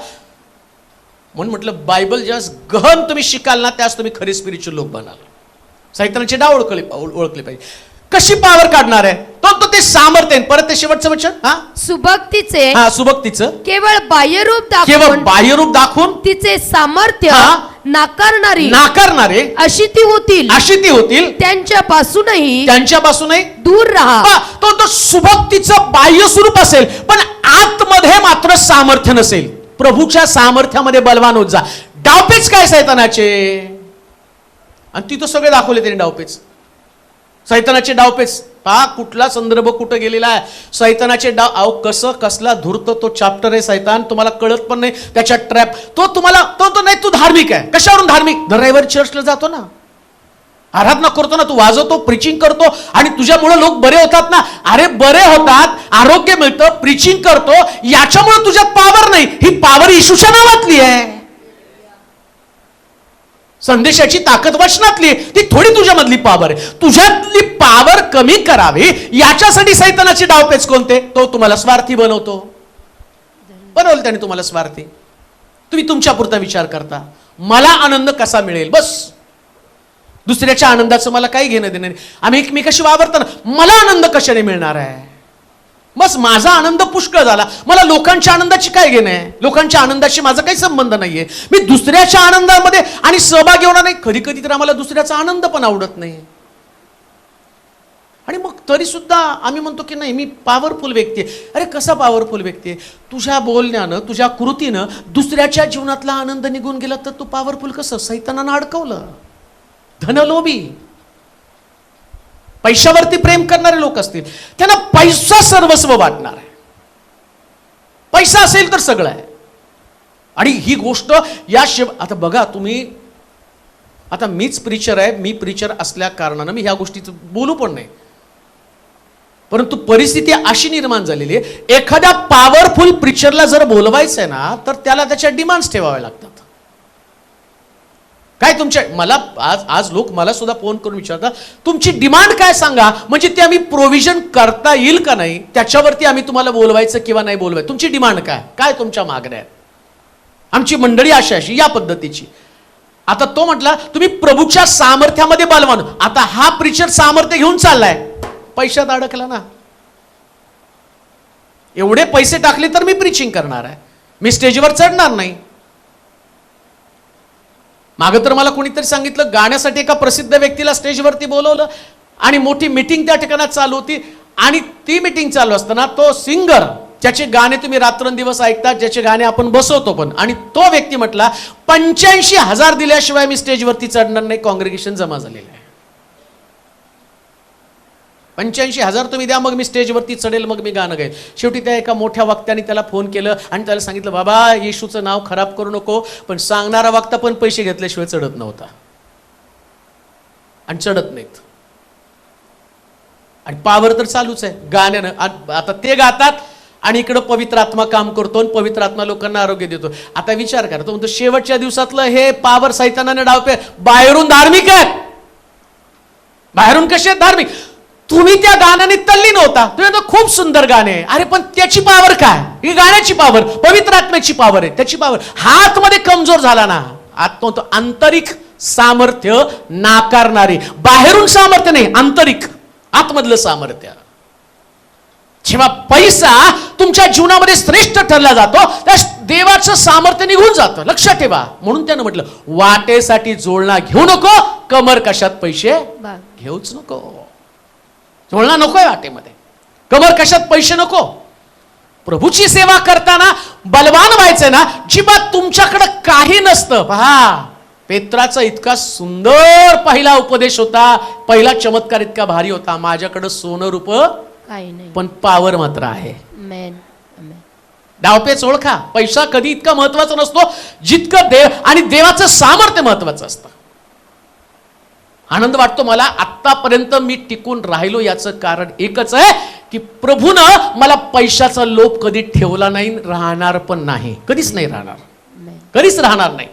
म्हणून म्हटलं बायबल ज्यास गहन तुम्ही शिकाल ना, त्यास तुम्ही खरे स्पिरिच्युअल लोक बनाल. सैतानाचे डाव ओळखले पाहिजे. कशी पॉवर काढणार आहे? तो ते सामर्थ्य. परत ते शेवटचं वचन, सुभक्तीचं केवळ बाह्यरूप दाखवून तिचे सामर्थ्य नाकारणारे अशी ती होतील त्यांच्यापासूनही दूर राहा. तो सुभक्तीचं बाह्य स्वरूप असेल, पण आतमध्ये मात्र सामर्थ्य नसेल. प्रभूच्या सामर्थ्यामध्ये बलवान होत जा. डावपेच काय सैतानाचे? आणि तिथं सगळे दाखवले त्यांनी डावपेच. सैतानाचे डावपेच पहा, कुठला संदर्भ कुठं गेलेला आहे. सैतानाचे डाव, कसला धूर्त तो चॅप्टर आहे सैतान, तुम्हाला कळत पण नाही त्याच्या ट्रॅप. तो तुम्हाला तो नाही, तू धार्मिक आहे. कशावरून धार्मिक? रविवारी चर्चला जातो ना, आराधना करतो ना, तू वाजवतो, प्रीचिंग करतो आणि तुझ्यामुळे लोक बरे होतात ना. अरे बरे होतात, आरोग्य मिळतं, प्रीचिंग करतो, याच्यामुळे तुझ्यात पॉवर नाही. ही पॉवर येशूच्या नावातली आहे. संदेशाची ताकद वचनातली आहे, ती थोडी तुझ्यामधली पॉवर आहे. तुझ्यातली पॉवर कमी करावी याच्यासाठी सैतानाचे डावपेच कोणते? तो तुम्हाला स्वार्थी बनवतो. बनवलं त्याने तुम्हाला स्वार्थी. तुम्ही तुमच्यापुरता विचार करता, मला आनंद कसा मिळेल, बस. दुसऱ्याच्या आनंदाचं मला काही घेणं देणं नाही. आम्ही एकमेकाशी वावरताना मला आनंद कशाने मिळणार आहे? बस माझा आनंद पुष्कळ झाला. मला लोकांच्या आनंदाची काय घेणं आहे? लोकांच्या आनंदाशी माझा काही संबंध नाहीये. मी दुसऱ्याच्या आनंदामध्ये आणि सहभागी होणार नाही. कधी कधी तर आम्हाला दुसऱ्याचा आनंद पण आवडत नाही. आणि मग तरी सुद्धा आम्ही म्हणतो की नाही, मी पॉवरफुल व्यक्ती आहे. अरे कसा पॉवरफुल व्यक्ती आहे? तुझ्या बोलण्यानं, तुझ्या कृतीनं दुसऱ्याच्या जीवनातला आनंद निघून गेला तर तू पॉवरफुल कसं? सैतानानं अडकवलं. धनलोभी, पैशावरती प्रेम करणारे लोक असतील, त्यांना पैसा सर्वस्व वाटणार आहे. पैसा असेल तर सगळं आहे. आणि ही गोष्ट आता बघा तुम्ही, आता मीच प्रीचर आहे, मी प्रीचर असल्या कारणानं मी ह्या गोष्टीचं बोलू पण नाही, परंतु परिस्थिती अशी निर्माण झालेली आहे, एखाद्या पॉवरफुल प्रीचरला जर बोलवायचं आहे ना, तर त्याला त्याच्या डिमांड्स ठेवाव्या लागतात. काय तुमच्या, मला आज लोक मला सुद्धा फोन करून विचारतात, तुमची डिमांड काय सांगा, म्हणजे ते आम्ही प्रोव्हिजन करता येईल का नाही, त्याच्यावरती आम्ही तुम्हाला बोलवायचं किंवा नाही बोलवायचं. तुमची डिमांड काय, काय तुमच्या मागण्या आहेत? आमची मंडळी अशी या पद्धतीची. आता तो म्हटला तुम्ही प्रभूच्या सामर्थ्यामध्ये बलवान. आता हा प्रीचर सामर्थ्य घेऊन चाललाय, पैशात अडकला ना. एवढे पैसे टाकले तर मी प्रीचिंग करणार आहे, मी स्टेजवर चढणार नाही. मागं तर मला कोणीतरी सांगितलं, गाण्यासाठी एका प्रसिद्ध व्यक्तीला स्टेजवरती बोलवलं आणि मोठी मीटिंग त्या ठिकाणात चालू होती, आणि ती मीटिंग चालू असताना तो सिंगर, ज्याचे गाणे तुम्ही रात्रंदिवस ऐकतात, ज्याचे गाणे आपण बसवतो पण, आणि तो व्यक्ती म्हटला 85,000 दिल्याशिवाय मी स्टेजवरती चढणार नाही, कॉंग्रेगेशन जमा झालेलं आहे. 85,000 तुम्ही द्या, मग मी स्टेजवरती चढेल, मग मी गाणं गाईल. शेवटी त्या एका मोठ्या वक्त्याने त्याला फोन केलं आणि त्याला सांगितलं, बाबा येशूचं नाव खराब करू नको, पण सांगणारा वक्ता पण पैसे घेतल्याशिवाय चढत नव्हता आणि चढत नाहीत. आणि पावर तर चालूच आहे गाण्यानं. आता ते गातात आणि इकडं पवित्र आत्मा काम करतो आणि पवित्र आत्मा लोकांना आरोग्य देतो. आता विचार करा, तो म्हणतो शेवटच्या दिवसातलं हे पावर सैतानाने डावते. बाहेरून धार्मिक आहेत, बाहेरून कसे आहेत धार्मिक. तुम्ही त्या गाण्याने तल्लीन होता, तुम्ही म्हणता खूप सुंदर गाणे आहे, अरे पण त्याची पावर काय? ही गाण्याची पावर, पवित्र आत्म्याची पावर आहे, त्याची पावर. हात मध्ये कमजोर झाला ना, आत्मा तो आंतरिक सामर्थ्य नाकारणारी, बाहेरून सामर्थ्य नाही, आंतरिक आतमधलं सामर्थ्य. जेव्हा पैसा तुमच्या जीवनामध्ये श्रेष्ठ ठरला जातो, त्या देवाचं सामर्थ्य निघून जातं. लक्षात ठेवा. म्हणून त्यानं म्हटलं, वाटेसाठी जोडणा घेऊ नको, कमर कशात पैसे घेऊच नको. जोडणा नकोय वाटेमध्ये, कमर कशात पैसे नको. प्रभूची सेवा करताना बलवान व्हायचंय ना, जिबात तुमच्याकडे काही नसतं. पहा, पेत्राचा इतका सुंदर पहिला उपदेश होता, पहिला चमत्कार इतका भारी होता, माझ्याकडे सोनं रूप
काही नाही,
पण पावर मात्र आहे.
Amen. Amen.
डावपेच ओळखा. पैसा कधी इतका महत्वाचा नसतो जितकं देव आणि देवाचं सामर्थ्य महत्वाचं असतं. आनंद वाटतो मला, आतापर्यंत मी टिकून राहिलो याचं कारण एकच आहे की प्रभूनं मला पैशाचा लोभ कधी ठेवला नाही, राहणार पण नाही, कधीच नाही राहणार, कधीच राहणार नाही.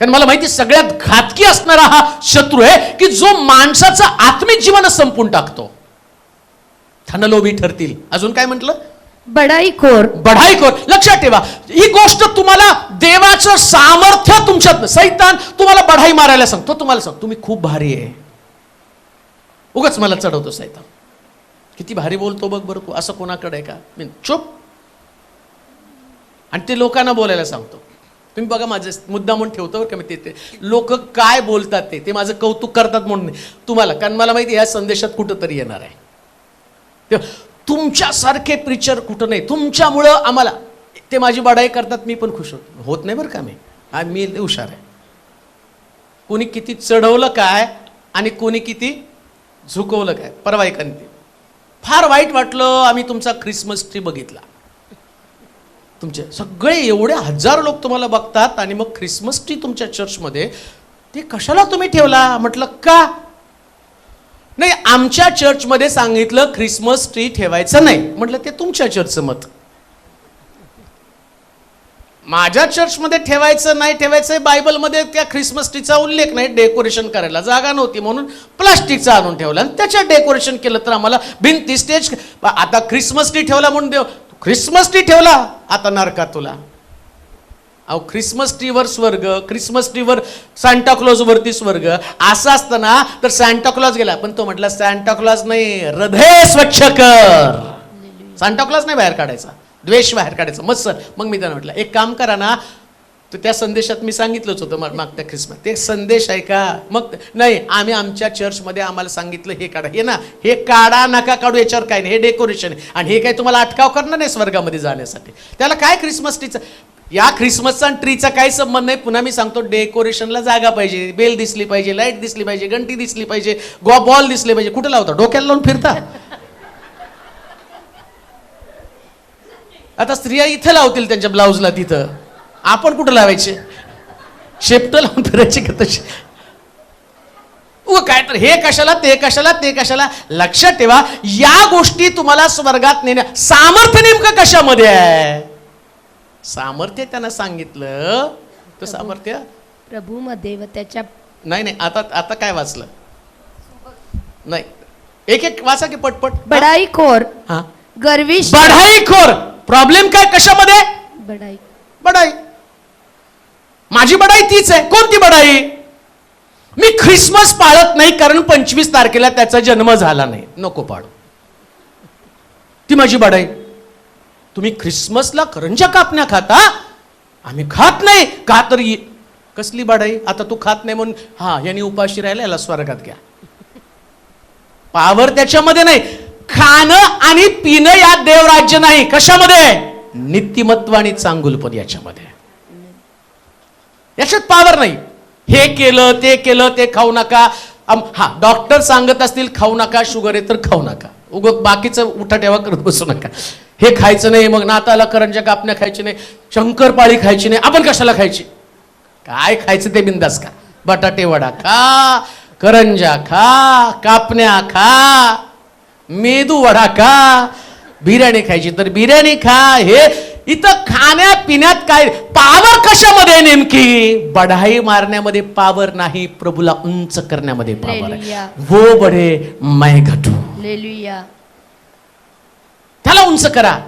कारण मला माहिती, सगळ्यात घातकी असणारा हा शत्रू आहे की जो माणसाचं आत्मिक जीवन संपून टाकतो. धनलोभी ठरतील. अजून काय म्हटलं?
बढाईखोर.
बढाईखोर. लक्षात ठेवा, ही गोष्ट तुम्हाला देवाचं सामर्थ्य तुमच्यात, सैतान तुम्हाला बढाई मारायला सांगतो, तुम्हाला सांगतो तुम्ही खूप भारी आहे, उगाच मला चढवतो सैतान. किती भारी बोलतो बघ बरं तू, असं कोणाकडे आहे का? मी चुप. आणि ते लोकांना बोलायला सांगतो. तुम्ही बघा, माझं मुद्दा म्हणून ठेवतो बरं का मी, ते लोक काय बोलतात ते माझं कौतुक करतात म्हणून तुम्हाला, कारण मला माहिती या संदेशात कुठंतरी येणार आहे. तुमच्यासारखे प्रिचर कुठं नाही, तुमच्यामुळं आम्हाला, ते माझी बढाई करतात, मी पण खुश होत नाही बरं का. मी हुशार आहे. कोणी किती चढवलं काय आणि कोणी किती झुकवलं काय. परवा एकाने ते फार वाईट वाटलं, आम्ही तुमचा ख्रिसमस ट्री बघितला, तुमचे सगळे एवढे हजार लोक तुम्हाला बघतात आणि मग ख्रिसमस ट्री तुमच्या चर्चमध्ये, ते कशाला तुम्ही ठेवला? म्हटलं का नाही, आमच्या चर्चमध्ये सांगितलं ख्रिसमस ट्री ठेवायचं नाही. म्हटलं ते तुमच्या चर्चचं मत, माझ्या चर्चमध्ये ठेवायचं नाही ठेवायचं. बायबलमध्ये त्या ख्रिसमस ट्रीचा उल्लेख नाही, डेकोरेशन करायला जागा नव्हती म्हणून प्लास्टिकचा आणून ठेवला आणि त्याच्यात डेकोरेशन केलं, तर आम्हाला भिंती स्टेज. आता ख्रिसमस ट्री ठेवला म्हणून देव, ख्रिसमस ट्री ठेवला आता नरका तुला. अहो, ख्रिसमस ट्रीवर स्वर्ग, ख्रिसमस ट्रीवर सांता क्लॉज वरती स्वर्ग, असं असतं ना तर सांता क्लॉज गेला, पण तो म्हटला सांता क्लॉज नाही, हृदय स्वच्छ कर. सांता क्लॉज नाही बाहेर काढायचा, द्वेष बाहेर काढायचा. मग मी त्यांना म्हटलं, एक काम करा ना, तर त्या संदेशात मी सांगितलंच होतं मागच्या ख्रिसमस, ते संदेश आहे का? मग नाही, आम्ही आमच्या चर्चमध्ये आम्हाला सांगितलं हे काढा. हे ना, हे काढा नका काढू, याच्यावर काय नाही, हे डेकोरेशन आहे आणि हे काय तुम्हाला अटकाव करणार नाही स्वर्गामध्ये जाण्यासाठी. त्याला काय ख्रिसमस ट्रीचं, या ख्रिसमसचा ट्रीचा काही संबंध नाही. पुन्हा मी सांगतो, डेकोरेशनला जागा पाहिजे, बेल दिसली पाहिजे, लाईट दिसली पाहिजे, घंटी दिसली पाहिजे, बॉल दिसले पाहिजे. कुठं लावता? डोक्याला लावून फिरता. आता स्त्रिया इथं लावतील त्यांच्या ब्लाऊजला, तिथं आपण कुठं लावायचे? शेपट लावून फिरायची का तशी? काय तर हे कशाला, ते कशाला, ते कशाला. लक्षात ठेवा, या गोष्टी तुम्हाला स्वर्गात नेण्या, सामर्थ्य नेमकं कशामध्ये आहे? सामर्थ्य त्यांना सांगितलं, तो सामर्थ्य
प्रभू मध्ये व त्याच्या.
नाही, आता काय वाचलं? नाही, एक एक वाचा की पटपट.
बढाईखोर.
हा,
गर्विष्ठ.
बढाईखोर. प्रॉब्लेम काय कशामध्ये? बढाई. माझी बढाई तीच आहे. कोणती बढाई? मी ख्रिसमस पाळत नाही कारण 25 तारखेला त्याचा जन्म झाला नाही, नको पाळू. ती माझी बढाई. तुम्ही ख्रिसमसला करंजा कापण्या खाता, आम्ही खात नाही. का तर कसली बढाई, आता तू खात नाही म्हणून हा यांनी उपाशी राहिला, याला स्वर्गात घ्या. पावर त्याच्यामध्ये नाही. खाणं आणि पिणं या देवराज्य नाही. कशामध्ये? नीतिमत्व आणि चांगुलपण याच्यामध्ये. याच्यात पावर नाही. हे केलं ते खाऊ नका. हा डॉक्टर सांगत असतील खाऊ नका, शुगर आहे तर खाऊ नका. बाकीचं उठा ठेवा करत बसू नका. हे खायचं नाही, मग नाताला करंजा कापण्या खायची नाही, शंकरपाळी खायची नाही. आपण कशाला खायची? काय खायचं ते बिंदास का. बटाटे वडा खा, करंजा खा, कापण्या खा, मेदू वडा खा, बिर्याणी खायची तर बिर्याणी खा. हे इथं खाण्यात पिण्यात काय पावर कशामध्ये? नेमकी बढाई मारण्यामध्ये पावर नाही, प्रभूला उंच करण्यामध्ये पावर आहे.
हालेलुया.
वो बढे मैं घटू.
हालेलुया.
त्याला उंच करा.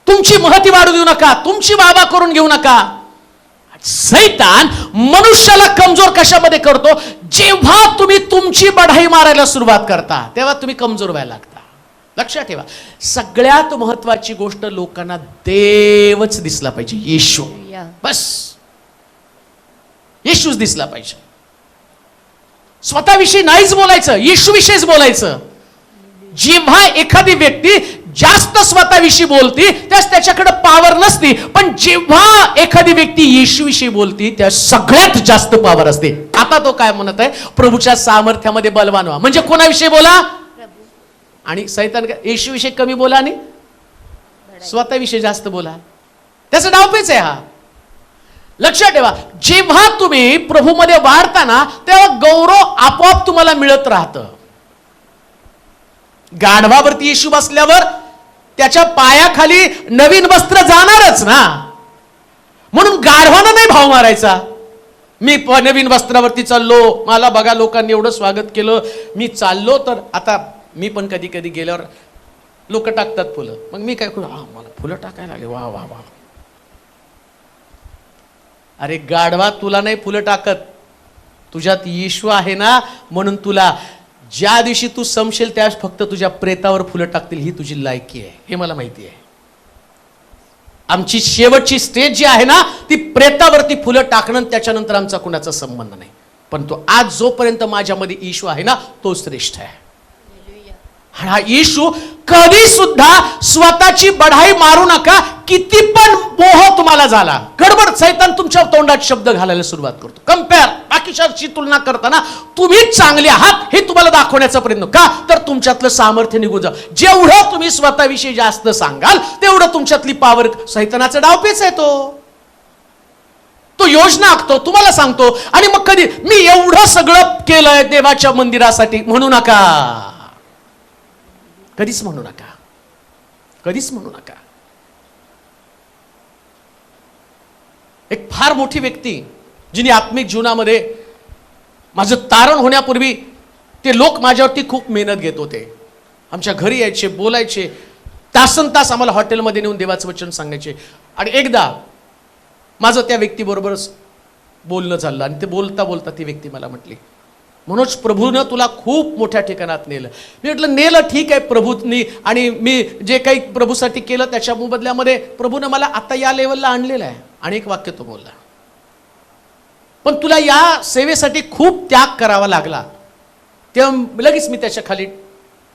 तुमची महती वाढू देऊ नका, तुमची वावा करून घेऊ नका. सैतान मनुष्याला कमजोर कशामध्ये करतो? जेव्हा तुम्ही तुमची बढाई मारायला सुरुवात करता तेव्हा तुम्ही कमजोर व्हायला लागता. लक्षात ठेवा, सगळ्यात महत्वाची गोष्ट लोकांना देवच दिसला पाहिजे. येशू,
हालेलुया.
बस येशूच दिसला पाहिजे. स्वतःविषयी नाहीच बोलायचं, येशूविषयीच बोलायचं. जेव्हा एखादी व्यक्ती जास्त स्वतःविषयी बोलती त्यास त्याच्याकडे पावर नसती, पण जेव्हा एखादी व्यक्ती येशूविषयी बोलती त्या सगळ्यात जास्त पावर असते. आता तो काय म्हणत आहे? प्रभूच्या सामर्थ्यामध्ये बलवान व्हा. म्हणजे कोणाविषयी बोला? आणि सैतान येशूविषयी कमी बोला आणि स्वतःविषयी जास्त बोला. त्याचा डावपेच आहे हा. लक्षात ठेवा, जेव्हा तुम्ही प्रभूमध्ये वाढताना तेव्हा गौरव आपोआप तुम्हाला मिळत राहतं. गाढवावरती येशू बसल्यावर त्याच्या पायाखाली नवीन वस्त्र जाणारच ना. म्हणून गाढवानं नाही भाव मारायचा. मी नवीन वस्त्रावरती चाललो, मला बघा लोकांनी एवढं स्वागत केलं, मी चाललो तर आता मी पण कधी कधी गेल्यावर लोक टाकतात फुलं, मग मी काय करू? हा मला फुलं टाकायला लागले, वा वा वा. अरे गाढवा, तुला नाही फुलं टाकत, तुझ्यात येशू आहे ना, म्हणून तुला ज्या दिवशी तू समशील त्यावेळेस फक्त तुझ्या प्रेतावर फुलं टाकतील. ही तुझी लायकी आहे, हे मला माहिती आहे. आमची शेवटची स्टेज जी आहे ना ती प्रेतावरती फुलं टाकणं, त्याच्यानंतर आमचा कुणाचा संबंध नाही. पण तो आज जोपर्यंत माझ्यामध्ये येशू आहे ना तो श्रेष्ठ आहे. हा येशू कधी सुद्धा स्वतःची बढाई मारू नका. किती पण मोह तुम्हाला झाला, गडबड, सैतान तुमच्या तोंडात शब्द घालायला सुरुवात करतो. कम्पेअर, बाकीच्याशी तुलना करताना तुम्हीच चांगले आहात हे तुम्हाला दाखवण्याचा प्रयत्न. का तर तुमच्यातलं सामर्थ्य निघून जा. जेवढं तुम्ही स्वतःविषयी जास्त सांगाल तेवढं तुमच्यातली पावर. सैतानाचा डावपेच आहे तो योजना आखतो, तुम्हाला सांगतो. आणि मग कधी मी एवढं सगळं केलंय देवाच्या मंदिरासाठी म्हणू नका. कधीच म्हणू नका, कधीच म्हणू नका. एक फार मोठी व्यक्ती जिने आत्मिक जीवनामध्ये माझं तारण होण्यापूर्वी ते लोक माझ्यावरती खूप मेहनत घेत होते. आमच्या घरी यायचे, बोलायचे, तासन तास आम्हाला हॉटेलमध्ये नेऊन देवाचं वचन सांगायचे. आणि एकदा माझं त्या व्यक्तीबरोबरच बोलणं झालं आणि ते बोलता बोलता ती व्यक्ती मला म्हटली, मनोज, प्रभूनं तुला खूप मोठ्या ठिकाणात नेलं. मी म्हटलं नेलं ठीक आहे प्रभूंनी, आणि मी जे काही प्रभूसाठी केलं त्याच्या मोबदल्यामध्ये प्रभूनं मला आता या लेवलला आणलेलं आहे. आणि एक वाक्य तो बोलला, पण तुला या सेवेसाठी खूप त्याग करावा लागला. तेव्हा लगेच मी त्याच्या खाली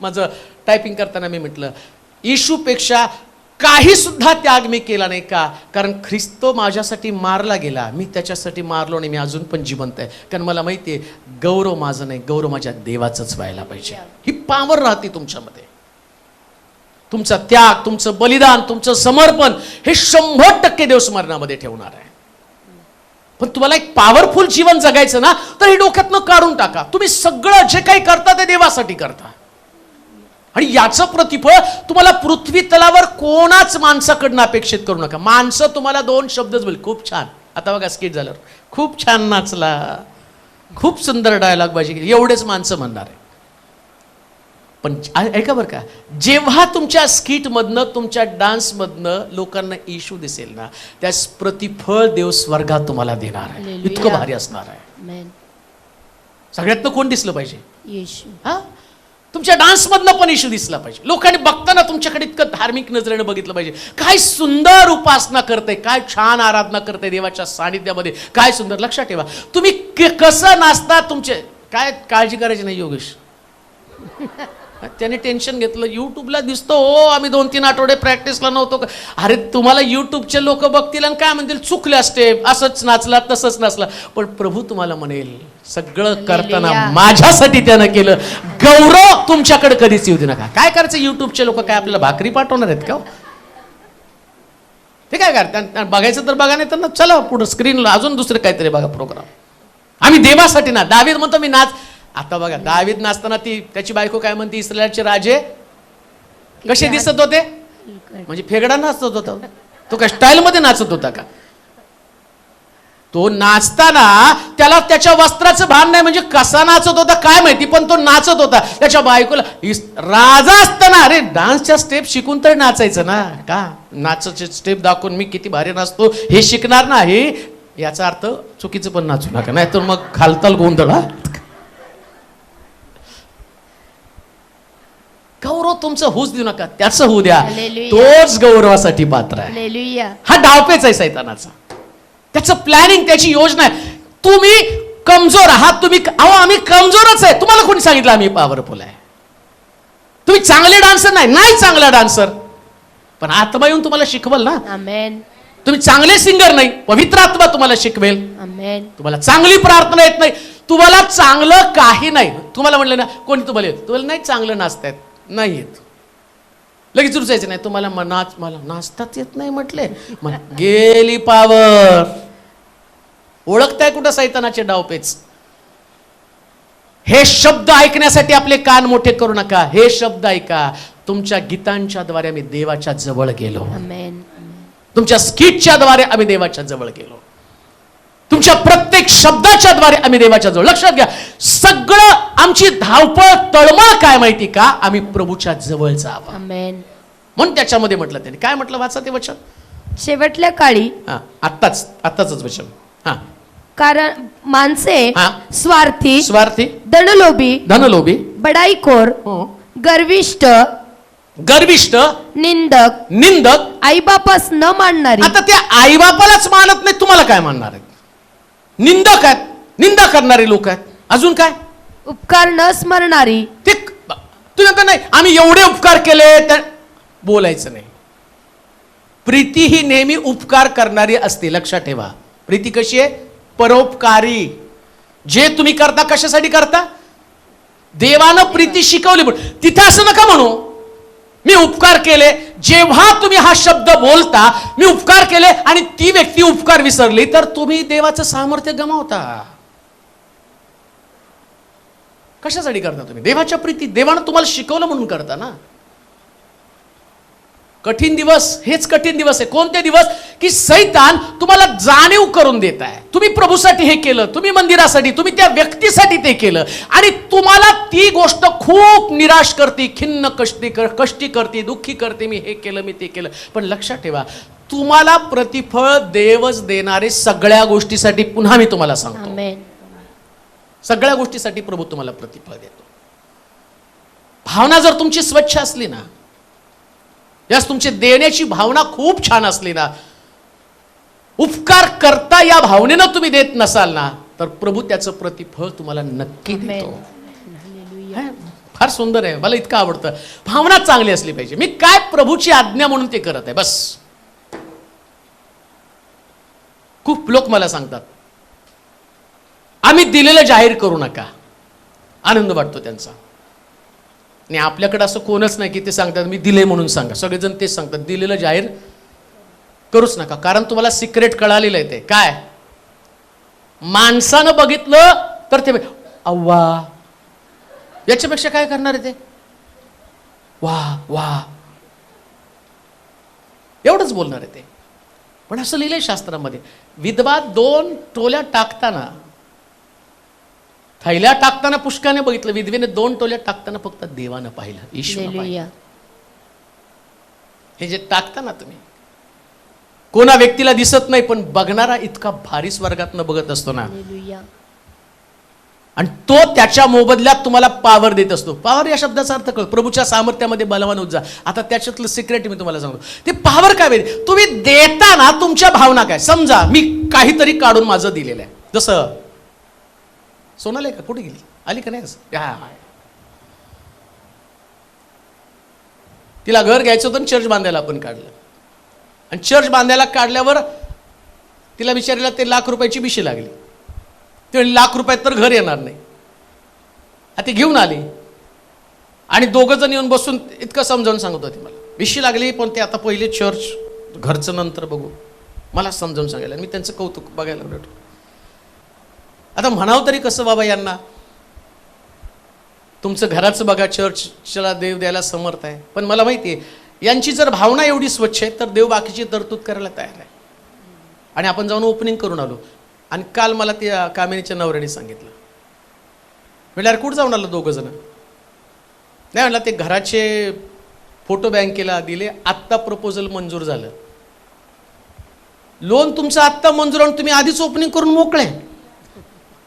माझं टायपिंग करताना मी म्हटलं, येशूपेक्षा काही सुद्धा त्याग मी केला नाही. का? कारण ख्रिस्त माझ्यासाठी मारला गेला, मी त्याच्यासाठी मारलो नाही, मी अजून पण जिवंत आहे. कारण मला माहिती आहे गौरव माझं नाही, गौरव माझ्या देवाचंच व्हायला पाहिजे. ही पावर राहते तुमच्यामध्ये. तुमचा त्याग, तुमचं बलिदान, तुमचं समर्पण हे 100% देव स्मरणामध्ये ठेवणार आहे. पण तुम्हाला एक पॉवरफुल जीवन जगायचं ना तर हे डोक्यातनं काढून टाका. तुम्ही सगळं जे काही करता ते देवासाठी करता. आणि याचं प्रतिफळ तुम्हाला पृथ्वी तलावर कोणाच माणसाकडनं अपेक्षित करू नका. माणसं तुम्हाला 2 शब्दच बोल, खूप छान, आता बघा स्किट झाल्यावर, खूप छान नाचला, खूप सुंदर डायलॉग बाजी केली, एवढेच माणसं म्हणणार आहे. पण ऐका बरं का, जेव्हा तुमच्या स्किट मधनं, तुमच्या डान्स मधनं लोकांना येशू दिसेल ना, त्यास प्रतिफळ देव स्वर्गात तुम्हाला देणार आहे.
हालेलुया.
इतकं भारी असणार आहे.
आमेन.
सगळ्यातनं कोण दिसलं पाहिजे?
येशू.
हा, तुमच्या डान्समधनं पण इश्यू दिसला पाहिजे. लोकांनी बघताना तुमच्याकडे इतकं धार्मिक नजरेनं बघितलं पाहिजे. काय सुंदर उपासना करते, काय छान आराधना करते देवाच्या सानिध्यामध्ये, काय सुंदर. लक्षात ठेवा, तुम्ही कसं नाचता, तुमचे काय काळजी करायची नाही. योगेश त्याने टेन्शन घेतलं, युट्यूबला दिसतो हो, आम्ही 2-3 आठवडे प्रॅक्टिसला नव्हतो. अरे तुम्हाला युट्यूबचे लोक बघतील आणि काय म्हणतील, चुकल्या स्टेप, असंच नाचला तसंच नाचला. पण प्रभू तुम्हाला म्हणेल सगळं करताना माझ्यासाठी त्यानं केलं. गौरव तुमच्याकडे कधीच येऊ दे नका. काय करायचं, युट्यूबचे लोक काय आपल्याला भाकरी पाठवणार आहेत का? ते काय करतात, बघायचं तर बघा, नाही तर चला पुढे स्क्रीनला अजून दुसरे काहीतरी बघा प्रोग्राम. आम्ही देवासाठी ना. दावीद म्हणतो मी नाच. आता बघा, दावीद नाचताना त्याची बायको काय म्हणते, इस्रायलचे राजे कसे दिसत होते, म्हणजे फेगडा नाचत होता. तो काय स्टाईल मध्ये नाचत होता का? तो नाचताना त्याला त्याच्या वस्त्राचं भान नाही, म्हणजे कसा नाचत होता काय माहिती, पण तो नाचत होता. त्याच्या बायकोला राजा असताना, अरे डान्सच्या स्टेप शिकून तरी नाचायचं ना. का नाचाचे स्टेप दाखवून मी किती भारी नाचतो हे शिकणार नाही, याचा अर्थ चुकीचं पण नाचू नका, नाही तर मग खालताल गोंधळ. गौरव तुमचं होऊच देऊ नका, त्याचं होऊ द्या. तोच गौरवासाठी पात्र आहे.
हालेलुया.
हा डावपेच आहे सैतानाचा. त्याचं प्लॅनिंग, त्याची योजना आहे. तुम्ही कमजोर आहात, तुम्ही आम्ही कमजोरच आहे. तुम्हाला कोणी सांगितलं आम्ही पॉवरफुल आहे? तुम्ही चांगले डान्सर नाही चांगला डान्सर, पण आत्मा येऊन तुम्हाला शिकवल ना.
आमेन.
तुम्ही चांगले सिंगर नाही, पवित्र आत्मा तुम्हाला शिकवेल.
आमेन.
तुम्हाला चांगली प्रार्थना येत नाही, तुम्हाला चांगलं काही नाही. तुम्हाला म्हणलं ना कोणी, तुम्हाला नाही चांगलं नाचता येत, नाही येत, लगेच रुचायचं नाही. तुम्हाला मला नाचताच येत नाही म्हटले, गेली पावर. ओळखताय कुठं सैतानाचे डावपेच? हे शब्द ऐकण्यासाठी आपले कान मोठे करू नका. हे शब्द ऐका. तुमच्या गीतांच्या द्वारे आम्ही देवाच्या जवळ गेलो.
आमेन.
तुमच्या स्किटच्या द्वारे आम्ही देवाच्या जवळ गेलो. तुमच्या प्रत्येक शब्दाच्या द्वारे आम्ही देवाच्या जवळ. लक्षात घ्या, सगळं आमची धावपळ तळमळ काय माहिती का, आम्ही प्रभूच्या जवळ जावं.
आमेन.
म्हणून त्याच्यामध्ये म्हटलं त्यांनी, काय म्हटलं, वाचा ते वचन.
शेवटल्या काळी
आत्ताच वचन. हा,
कारण माणसे
हा.
स्वार्थी, धनलोभी, बडाईखोर, गर्विष्ठ, निंदक, आईबापास न मानणारी.
आता त्या आईबापालाच मानत नाही, तुम्हाला काय मानणार आहेत? निंदक आहेत, निंदा करणारे लोक आहेत. अजून काय?
उपकार न स्मरणारी.
ते तुम्ही आता नाही आम्ही एवढे उपकार केले तर बोलायचं नाही. प्रीती ही नेहमी उपकार करणारी असते. लक्षात ठेवा, प्रीती कशी आहे? परोपकारी. जे तुम्ही करता कशासाठी करता? देवानं प्रीती शिकवली. पण तिथे असं नका म्हणू मी उपकार केले. जेव्हा तुम्ही हा शब्द बोलता मी उपकार केले आणि ती व्यक्ती उपकार विसरली, तर तुम्ही देवाचं सामर्थ्य गमावता. कशासाठी करता तुम्ही? देवाच्या प्रीती, देवानं तुम्हाला शिकवलं म्हणून करता ना. कठीण दिवस, हेच कठीण दिवस आहे. कोणते दिवस? की सैतान तुम्हाला जाणीव करून देत आहे, तुम्ही प्रभूसाठी हे केलं, तुम्ही मंदिरासाठी, तुम्ही त्या व्यक्तीसाठी ते केलं, आणि तुम्हाला ती गोष्ट खूप निराश करते, खिन्न कष्टी करते, दुःखी करते. मी हे केलं, मी ते केलं. पण लक्षात ठेवा, तुम्हाला प्रतिफळ देवच देणारे. सगळ्या गोष्टीसाठी, पुन्हा मी तुम्हाला सांगतो,
आमेन.
सगळ्या गोष्टीसाठी प्रभू तुम्हाला प्रतिफळ देतो. भावना जर तुमची स्वच्छ असली ना, यास तुमची देण्याची भावना खूप छान असली ना, उपकार करता या भावनेनं तुम्ही देत नसाल ना, तर प्रभू त्याचं प्रतिफळ तुम्हाला नक्की देतो. फार सुंदर आहे, मला इतकं आवडतं. भावना चांगली असली पाहिजे. मी काय प्रभूची आज्ञा म्हणून ते करत आहे, बस. खूप लोक मला सांगतात आम्ही दिलेलं जाहीर करू नका. आनंद वाटतो त्यांचा. आणि आपल्याकडे असं कोणच नाही की ते सांगतात मी दिले म्हणून सांगा. सगळेजण तेच सांगतात, दिलेलं जाहीर करूच नका. कारण तुम्हाला सिक्रेट कळालेलं आहे. ते काय? माणसानं बघितलं तर ते अव्वा, याच्यापेक्षा काय करणार आहे ते? वा वा, एवढंच बोलणार आहे ते. पण असं लिहिलंय शास्त्रामध्ये, विधवा 2 टोल्या टाकताना, थैल्या टाकताना पुष्काने बघितलं, विधवेने 2 टोल्या टाकताना फक्त देवानं पाहिलं, ईश्वर पाहिलं. हे जे टाकता ना तुम्ही, कोणा व्यक्तीला दिसत नाही, पण बघणारा इतका भारी स्वर्गातनं बघत असतो ना. आणि तो त्याच्या मोबदल्यात तुम्हाला पॉवर देत असतो. पॉवर या शब्दाचा अर्थ कळ, प्रभूच्या सामर्थ्यामध्ये बलवान होत जा. आता त्याच्यातलं सिक्रेट मी तुम्हाला सांगतो. ते पॉवर काय माहिती, तुम्ही देताना तुमच्या भावना काय. समजा मी काहीतरी काढून माझं दिलेलं आहे, जसं सोनाली का कुठे गेली, आली का नाही, तिला घर घ्यायचं होतं, चर्च बांधायला आपण काढलं. आणि चर्च बांधायला काढल्यावर तिला विचारायला ते ₹1,00,000 बिशी लागली. ते ₹1,00,000 तर घर येणार नाही. ती घेऊन आली आणि दोघं जण येऊन बसून इतकं समजावून सांगत होती मला, बिशी लागली पण ते आता पहिले चर्च घरचं नंतर बघू, मला समजावून सांगायला. मी त्यांचं कौतुक बघायला भेटू. आता म्हणावं तरी कसं बाबा यांना, तुमचं घराचं बघा, चर्चला देव द्यायला समर्थ आहे. पण मला माहिती आहे यांची जर भावना एवढी स्वच्छ आहे तर देव बाकीची तरतूद करायला तयार आहे. आणि आपण जाऊन ओपनिंग करून आलो. आणि काल मला त्या कामिनीच्या नवऱ्याने सांगितलं, म्हणजे अरे कुठं जाऊन आलो दोघं जण, नाही म्हणलं ते घराचे फोटो बँकेला दिले, आत्ता प्रपोजल मंजूर झालं, लोन तुमचं आत्ता मंजूर आणि तुम्ही आधीच ओपनिंग करून मोकळे.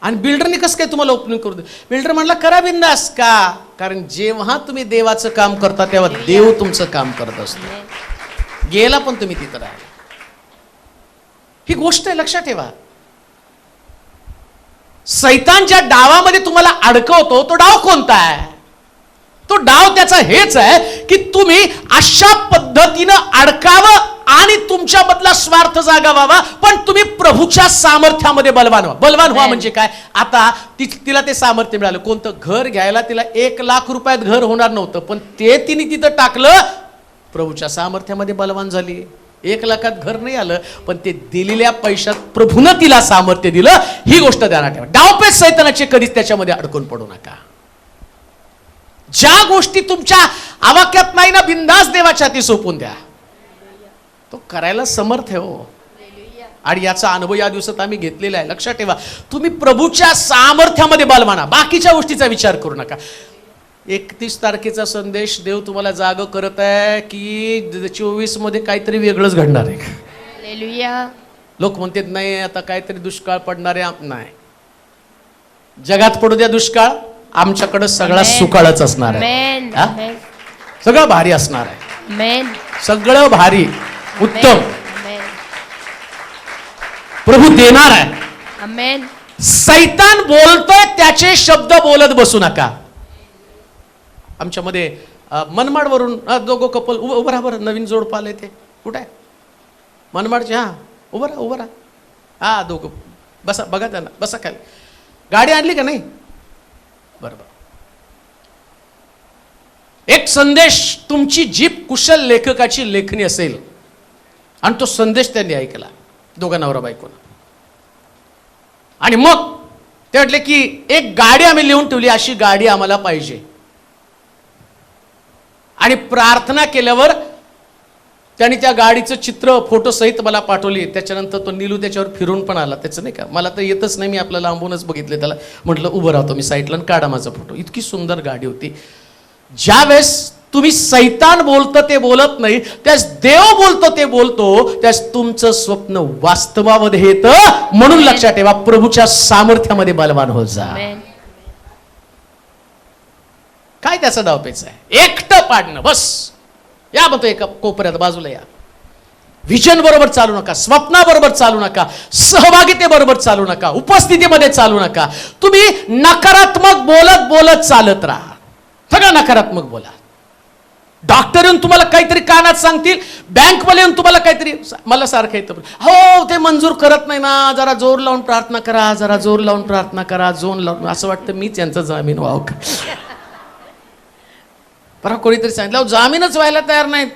आणि बिल्डरने कसं काय तुम्हाला ओपनिंग करू दे. बिल्डर म्हणला करा बिंदास. का, कारण जेव्हा तुम्ही देवाचं काम करता तेव्हा देव तुमचं काम करत असतो. गेला पण तुम्ही तिथं राहा. ही गोष्ट आहे, लक्षात ठेवा. सैतान ज्या डावामध्ये तुम्हाला अडकवतो तो डाव कोणता आहे, तो डाव त्याचा हेच आहे की तुम्ही अशा पद्धतीनं अडकावं आणि तुमच्यामधला स्वार्थ जागा व्हावा. पण तुम्ही प्रभूच्या सामर्थ्यामध्ये बलवान व्हा. बलवान व्हा म्हणजे काय, आता तिला ते सामर्थ्य मिळालं. कोणतं, घर घ्यायला तिला ₹1,00,000 घर होणार नव्हतं, पण ते तिने तिथं टाकलं, प्रभूच्या सामर्थ्यामध्ये बलवान झाली. 1,00,000 घर नाही आलं, पण ते दिलेल्या पैशात प्रभूनं तिला सामर्थ्य दिलं. ही गोष्ट ध्यानात ठेवा. डावपेच सैतानाचे कधीच त्याच्यामध्ये अडकून पडू नका. ज्या गोष्टी तुमच्या आवाक्यात नाही ना, बिंदास देवाच्या हाती सोपून द्या. तो करायला समर्थ आहे हो. आणि याचा अनुभव या दिवसात आम्ही घेतलेला आहे. लक्षात ठेवा, तुम्ही प्रभूच्या सामर्थ्यामध्ये बलवाना, बाकीच्या गोष्टीचा विचार करू नका. 31 तारखेचा संदेश देव तुम्हाला जाग करत आहे की 24 मध्ये काहीतरी वेगळंच घडणार आहे.
हालेलुया.
लोक म्हणतात नाही आता काहीतरी दुष्काळ पडणार आहे. नाही, जगात पडू द्या दुष्काळ, आमच्याकडे सगळा सुकाळच असणार आहे.
आमेन.
सगळं भारी असणार आहे.
आमेन.
सगळं भारी उत्तम
आमेन.
प्रभू देणार आहे.
आमेन.
सैतान बोलतोय त्याचे शब्द बोलत बसू नका. आमच्यामध्ये मनमाडवरून दोघं कपल उभं राहा बरं, नवीन जोड पाले ते कुठे आहे मनमाडचे, हा उभं राहा. हा दोघं बसा, बघा त्यांना, बसा खाली. गाडी आणली का नाही, बरोबर. एक संदेश, तुमची जीप कुशल लेखकाची लेखणी असेल आणि तो संदेश त्यांनी ऐकला, दोघा नवरा बायकोला. आणि मग ते म्हटले की एक गाडी आम्ही लिहून ठेवली, अशी गाडी आम्हाला पाहिजे. आणि प्रार्थना केल्यावर त्यांनी त्या गाडीचं चित्र फोटो सहित मला पाठवली. त्याच्यानंतर तो नीलू त्याच्यावर फिरून पण आला. त्याचं नाही का, मला तर येतच नाही, मी आपलं लांबूनच बघितले. त्याला म्हटलं उभं राहतो मी साईडला आणि काढा माझा फोटो. इतकी सुंदर गाडी होती. ज्यावेळेस तुम्ही सैतान बोलतं ते बोलत नाही, त्यास देव बोलतो ते बोलतो, त्यास तुमचं स्वप्न वास्तवामध्ये येतं. म्हणून लक्षात ठेवा, प्रभूच्या सामर्थ्यामध्ये बलवान होत जा. काय त्याचा डावपेच आहे, एकटं पाडणं बस. या म्हणतो एका कोपऱ्यात बाजूला या. विजन बरोबर चालू नका, स्वप्नाबरोबर चालू नका, सहभागितेबरोबर चालू नका, उपस्थितीमध्ये चालू नका. तुम्ही नकारात्मक बोलत बोलत चालत राहा. सगळं नकारात्मक बोला. डॉक्टर येऊन तुम्हाला काहीतरी कानात सांगतील, बँकवाले येऊन तुम्हाला काहीतरी, मला सारखं येतं, हो ते मंजूर करत नाही ना, जरा जोर लावून प्रार्थना करा, जरा जोर लावून प्रार्थना करा, जोर लावून. असं वाटतं मीच यांचा जामीन व्हावं का. बरं कोणीतरी सांगितलं जामीनच व्हायला तयार नाहीत,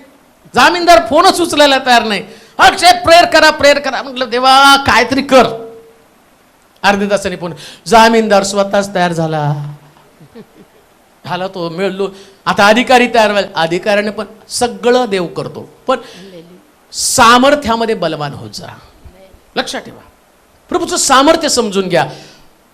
जामीनदार फोनच उचलायला तयार नाही. अक्षय प्रेयर करा, प्रेयर करा. म्हटलं देवा काहीतरी कर. अर्ध्या तासाने फोन, जामीनदार स्वतःच तयार झाला. तो मिळलो. आता अधिकारी तयार व्हायला, अधिकाऱ्याने पण सगळं देव करतो. पण सामर्थ्यामध्ये बलवान होत जा. लक्षात ठेवा, प्रभूचं सामर्थ्य समजून घ्या.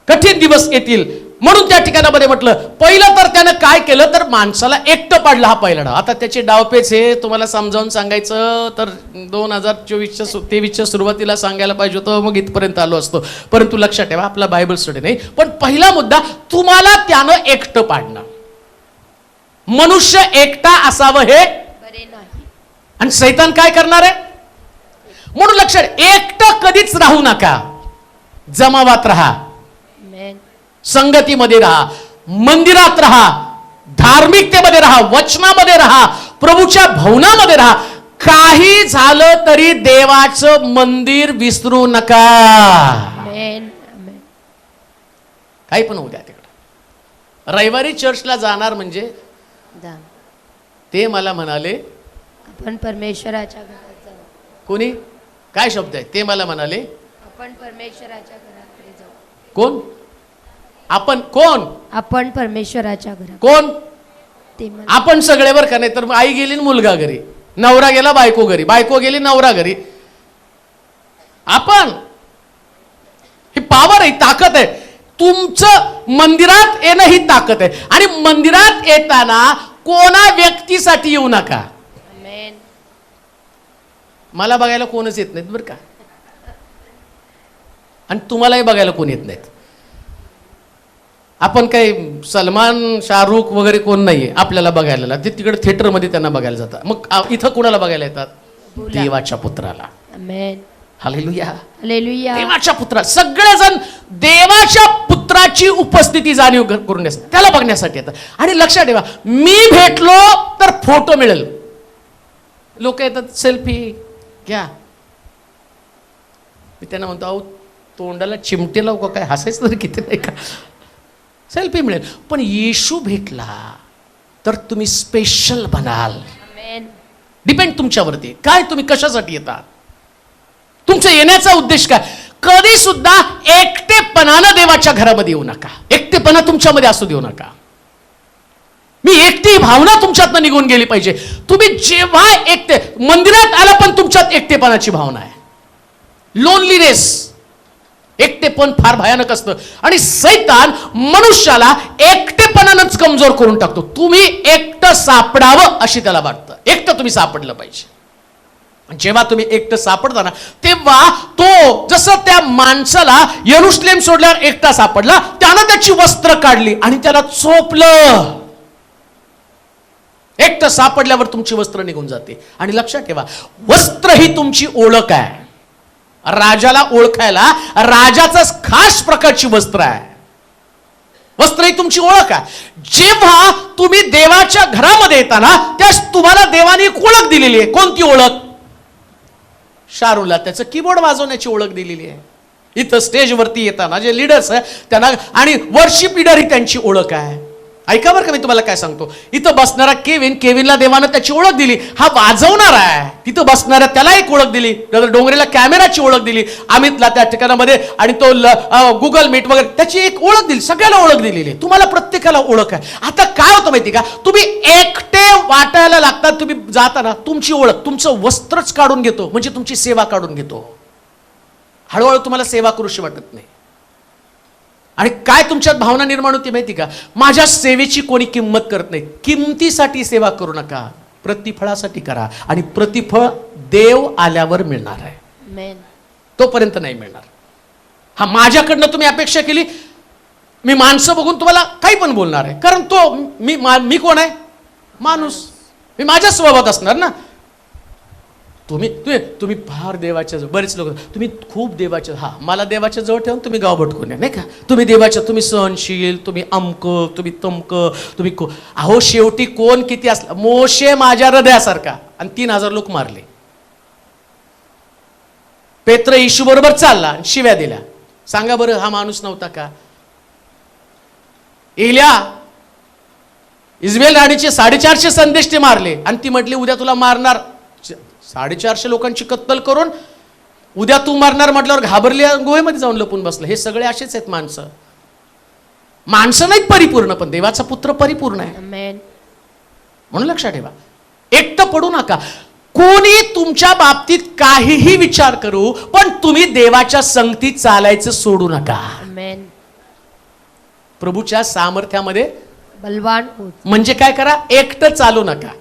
कठीण दिवस येतील, म्हणून त्या ठिकाणामध्ये म्हटलं पहिलं तर त्यानं काय केलं तर माणसाला एकटं पाडलं. हा पहिला डाव. आता त्याचे डावपेच हे तुम्हाला समजावून सांगायचं तर 2023च्या सुरुवातीला सांगायला पाहिजे होतं, मग इथपर्यंत आलो असतो. परंतु लक्षात ठेवा आपला बायबल स्टडी नाही. पण पहिला मुद्दा तुम्हाला त्यानं एकटं पाडणं. मनुष्य एकटा असावं हे
बरे नाही.
आणि सैतान काय करणार आहे म्हणून लक्षात एकटं कधीच राहू नका. जमावात राहा,
Amen.
संगतीमध्ये राहा, मंदिरात राहा, धार्मिकतेमध्ये राहा, वचनामध्ये राहा, प्रभूच्या भवनामध्ये राहा. काही झालं तरी देवाचं मंदिर विसरू नका.
Amen. Amen.
काही पण होऊ द्या तिकडं. रविवारी चर्चला जाणार म्हणजे
जा.
ते मला म्हणाले
आपण परमेश्वराच्या घरात जाऊ.
कोणी काय शब्द आहे ते मला म्हणाले
आपण परमेश्वराच्या घराकडे जाऊ.
कोण आपण कोण
आपण परमेश्वराच्या घरात.
कोण
ते मला
आपण सगळे बरं का. नाही तर आई गेली न मुलगा घरी, नवरा गेला बायको घरी, बायको गेली नवरा घरी. आपण ही पॉवर आहे, ताकद आहे. तुमचं मंदिरात येणं ही ताकद आहे. आणि मंदिरात येताना कोणा व्यक्तीसाठी येऊ नका.
Amen.
मला बघायला कोणच येत नाहीत बरं का, आणि तुम्हालाही बघायला कोण येत नाहीत. आपण काही सलमान शाहरुख वगैरे कोण नाहीये आपल्याला बघायला. ते तिकडे थिएटरमध्ये त्यांना बघायला जातात. मग इथं कोणाला बघायला येतात?
बोला.
देवाच्या पुत्राला.
Amen.
हालेलुया.
Hallelujah.
देवाच्या पुत्रा सगळेजण देवाच्या पुत्राची उपस्थिती जाणीव करून द्यायचं त्याला बघण्यासाठी येतात. आणि लक्षात ठेवा मी भेटलो तर फोटो मिळेल. लोक येतात सेल्फी घ्या. मी त्यांना म्हणतो अहो तोंडाला चिमटे लावू का काय, हसायचं तरी किती नाही का. सेल्फी मिळेल. पण येशू भेटला तर तुम्ही स्पेशल बनाल.
Amen.
डिपेंड तुमच्यावरती काय तुम्ही कशासाठी येतात, तुमचा येण्याचा उद्देश काय. कधी सुद्धा एकटेपणानं देवाच्या घरामध्ये येऊ नका. एकटेपणा तुमच्यामध्ये असू देऊ नका. मी एकटी भावना तुमच्यातनं निघून गेली पाहिजे. तुम्ही जेव्हा एकटे मंदिरात आला पण तुमच्यात एकटेपणाची भावना आहे, लोनलीनेस, एकटेपण फार भयानक असतं. आणि सैतान मनुष्याला एकटेपणानंच कमजोर करून टाकतो. तुम्ही एकटं सापडावं अशी त्याला वाटतं. एकटं तुम्ही सापडलं पाहिजे. जेव्हा तुम्ही एकटं सापडता ना तेव्हा तो जसं त्या माणसाला यरुशलेम सोडल्यावर एकटा सापडला, त्यानं त्याची वस्त्र काढली आणि त्याला चोपलं. एकटं सापडल्यावर तुमची वस्त्र निघून जाते. आणि लक्षात ठेवा वस्त्र ही तुमची ओळख आहे. राजाला ओळखायला राजाच खास प्रकारची वस्त्र आहे. वस्त्र ही तुमची ओळख आहे. जेव्हा तुम्ही देवाच्या घरामध्ये येताना त्यास तुम्हाला देवाने एक ओळख दिलेली आहे. कोणती ओळख? शारूला त्याचं कीबोर्ड वाजवण्याची ओळख दिलेली आहे. इथं स्टेजवरती येताना जे लीडर्स आहे त्यांना, आणि वर्शिप लीडर ही त्यांची ओळख आहे. ऐका बरं का मी तुम्हाला काय सांगतो. इथं बसणारा केविनला देवानं त्याची ओळख दिली. हा वाजवणार आहे. तिथं बसणाऱ्या त्याला एक ओळख दिली. डोंगरेला कॅमेराची ओळख दिली. अमितला त्या ठिकाणामध्ये आणि तो गुगल मीट वगैरे त्याची एक ओळख दिली. सगळ्याला ओळख दिलेली आहे. तुम्हाला प्रत्येकाला ओळख आहे. आता काय होतं माहिती का, तुम्ही एकटे वाटायला लागतात. तुम्ही जाताना तुमची ओळख तुमचं वस्त्रच काढून घेतो, म्हणजे तुमची सेवा काढून घेतो. हळूहळू तुम्हाला सेवा करूशी वाटत नाही. आणि काय तुमच्यात भावना निर्माण होती माहिती का, माझ्या सेवेची कोणी किंमत करत नाही. किंमतीसाठी सेवा करू नका, प्रतिफळासाठी करा. आणि प्रतिफळ देव आल्यावर मिळणार आहे,
Amen.
तोपर्यंत नाही मिळणार. हा माझ्याकडनं तुम्ही अपेक्षा केली, मी माणसं बघून तुम्हाला काही पण बोलणार आहे. कारण तो मी कोण आहे? माणूस. मी माझ्या स्वभावात असणार ना. तुम्ही फार देवाच्या जवळ, बरेच लोक तुम्ही खूप देवाच्या, हा मला देवाच्या जवळ ठेवून तुम्ही गाव भटकून या नाही का. तुम्ही सहनशील, तुम्ही अमक, तुम्ही तमक, तुम्ही अहो शेवटी कोण किती असला, मोशे माझ्या हृदयासारखा आणि 3000 लोक मारले. पेत्र येशू बरोबर चालला, शिव्या दिल्या. सांगा बरं हा माणूस नव्हता का? एलिया इस्रायल राणीचे 450 संदेष्टे मारले आणि ती म्हटली उद्या तुला मारणार. 450 लोकांची कत्तल करून उद्या तू मारणार म्हटल्यावर घाबरली, गुहेमध्ये जाऊन लपून बसलं. हे सगळे असेच आहेत माणसं. माणसं नाहीत परिपूर्ण, पण देवाचा पुत्र परिपूर्ण आहे.
Amen.
म्हणून लक्षात ठेवा एकटं पडू नका. कोणी तुमच्या बाबतीत काहीही विचार करू, पण तुम्ही देवाच्या संगतीत चालायचं सोडू नका.
Amen.
प्रभूच्या सामर्थ्यामध्ये
बलवान होत.
म्हणजे काय करा, एकटं चालू नका.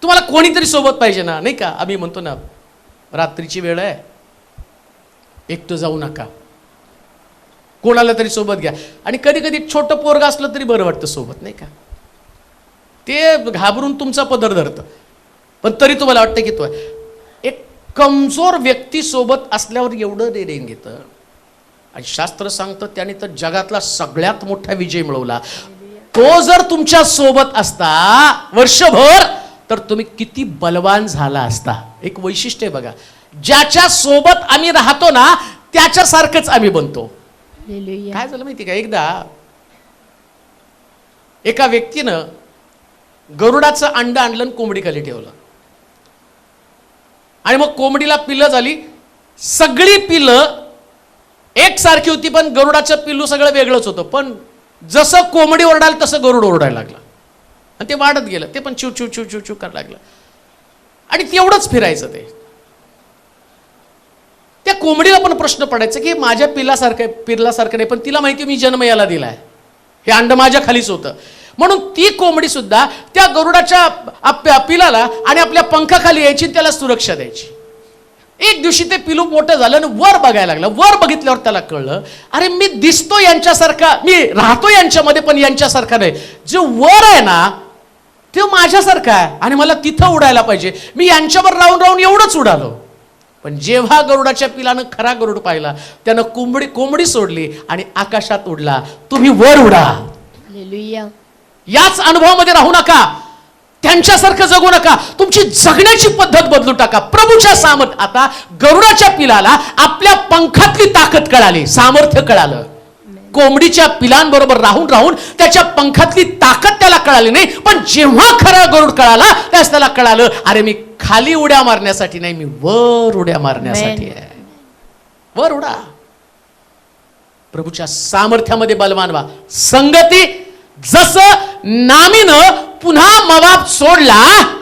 तुम्हाला कोणीतरी सोबत पाहिजे ना, नाही का? आम्ही म्हणतो ना, रात्रीची वेळ आहे, एकटं जाऊ नका, कोणाला तरी सोबत घ्या. आणि कधी कधी छोटं पोरग असलं तरी बरं वाटतं सोबत, नाही का? ते घाबरून तुमचा पदर धरतं, पण तरी तुम्हाला वाटतं की तो आहे. एक कमजोर व्यक्ती सोबत असल्यावर एवढं रेंग घेतं. आणि शास्त्र सांगतं त्याने तर जगातला सगळ्यात मोठा विजय मिळवला. तो जर तुमच्या सोबत असता वर्षभर, तर तुम्ही किती बलवान झाला असता. एक वैशिष्ट्य आहे बघा, ज्याच्या सोबत आम्ही राहतो ना त्याच्यासारखंच आम्ही बनतो.
हालेलुया.
काय झालं माहिती का, एकदा एका व्यक्तीनं गरुडाचं अंड आणलं आणि कोंबडी खाली ठेवलं. आणि मग कोंबडीला पिल्लं झाली. सगळी पिल्लं एकसारखी होती, पण गरुडाचं पिल्लू सगळं वेगळंच होतं. पण जसं कोंबडी ओरडायला तसं गरुड ओरडायला लागला आणि ते वाढत गेलं. ते पण चिव चिव चिव चिव चिव करायला लागलं आणि तेवढंच फिरायचं. ते त्या कोंबडीला पण प्रश्न पडायचा की माझ्या पिल्लासारखं नाही, पण तिला माहिती मी जन्म याला दिलाय, हे अंड माझ्या खालीच होतं. म्हणून ती कोंबडी सुद्धा त्या गरुडाच्या पिलाला आणि आपल्या पंखाखाली यायची, त्याला सुरक्षा द्यायची. एक दिवशी ते पिलू मोठं झालं आणि वर बघायला लागलं. वर बघितल्यावर त्याला कळलं, अरे मी दिसतो यांच्यासारखा, मी राहतो यांच्यामध्ये, पण यांच्यासारखा नाही. जो वर आहे ना तो माझ्यासारखा आहे आणि मला तिथं उडायला पाहिजे. मी यांच्यावर राहून राहून एवढंच उडालो. पण जेव्हा गरुडाच्या पिलानं खरा गरुड पाहिला, त्यानं कोंबडी सोडली आणि आकाशात उडला. तुम्ही वर उडा.
हालेलुया.
याच अनुभवामध्ये राहू नका, त्यांच्यासारखं जगू नका. तुमची जगण्याची पद्धत बदलू टाका. प्रभूच्या सामर्थ्य. आता गरुडाच्या पिलाला आपल्या पंखातली ताकद कळाली, सामर्थ्य कळालं. कोंबडीच्या पिलांबरोबर राहून राहून त्याच्या पंखातली ताकद त्याला कळाली नाही, पण जेव्हा खरा गरुड कळाला त्यास त्याला कळालं, अरे मी खाली उड्या मारण्यासाठी नाही, मी वर उड्या मारण्यासाठी आहे. वर उडा. प्रभूच्या सामर्थ्यामध्ये बलवान व्हा. संगती, जसं नामीनं पुन्हा मोवाब सोडला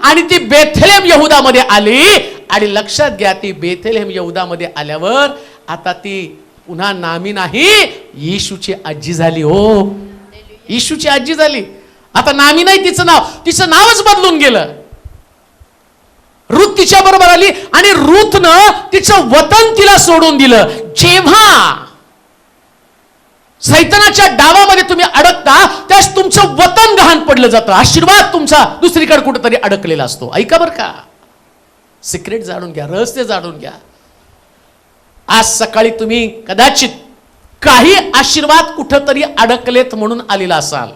आणि ती बेथलेम यहुदामध्ये आली. आणि लक्षात घ्या, ती बेथलेम यहुदामध्ये आल्यावर आता ती पुन्हा नामी नाही, येशूची आजी झाली. हो, येशूची आजी झाली. आता नामी नाही तिचं नाव, तिचं नावच बदलून गेलं. रूथ तिच्या बरोबर आली आणि रूथनं तिचं वतन तिला सोडून दिलं. जेव्हा सैतानाच्या डावामध्ये तुम्ही अडकता त्यास तुमचं वतन गहाण पडलं जातं. आशीर्वाद तुमचा दुसरीकडे कुठेतरी अडकलेला असतो. ऐका बरं का, सिक्रेट जाणून घ्या, रहस्य जाणून घ्या. आज सकाळी तुम्ही कदाचित काही आशीर्वाद कुठंतरी अडकलेत म्हणून आलेला असाल,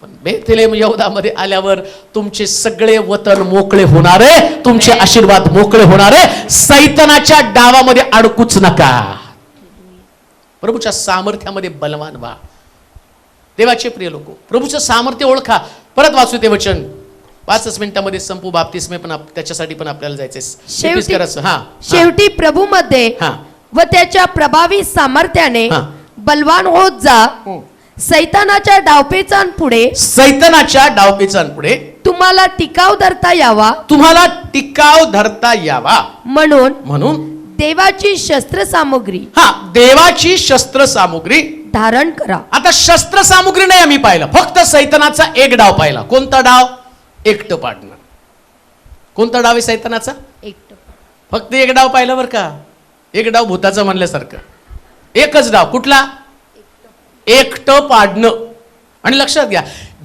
पण बेथलेम यहुदामध्ये आल्यावर तुमचे सगळे वतन मोकळे होणारे, तुमचे आशीर्वाद मोकळे होणारे. सैतानाच्या डावामध्ये अडकूच नका. प्रभूच्या सामर्थ्यामध्ये बलवान व्हा. देवाचे प्रिय लोक, प्रभूचं सामर्थ्य ओळखा. परत वाचू ते वचन, 5 मिनिटांमध्ये संपू. बाप्तिस्मे पण त्याच्यासाठी पण आपल्याला जायचंय.
शेवटी प्रभूमध्ये
हा.
व त्याच्या प्रभावी सामर्थ्याने
हा.
बलवान होत जा. सैतानाच्या डावपेचांपुढे तुम्हाला टिकाव धरता यावा.
तुम्हाला टिकाव धरता यावा
म्हणून देवाची शस्त्र सामुग्री,
देवाची शस्त्र सामुग्री
धारण करा.
आता शस्त्र सामुग्री नाही आम्ही पाहिलं, फक्त सैतानाचा एक डाव पाहिला. कोणता डाव? एकटं पाडणं. कोणता डाव आहे सैतानाचा?
एकटं.
फक्त एक डाव पाहिला बरं का. एक डाव भूताचं म्हणल्यासारखं. एकच डाव. कुठला? एकटं पाडणं. आणि लक्षात घ्या,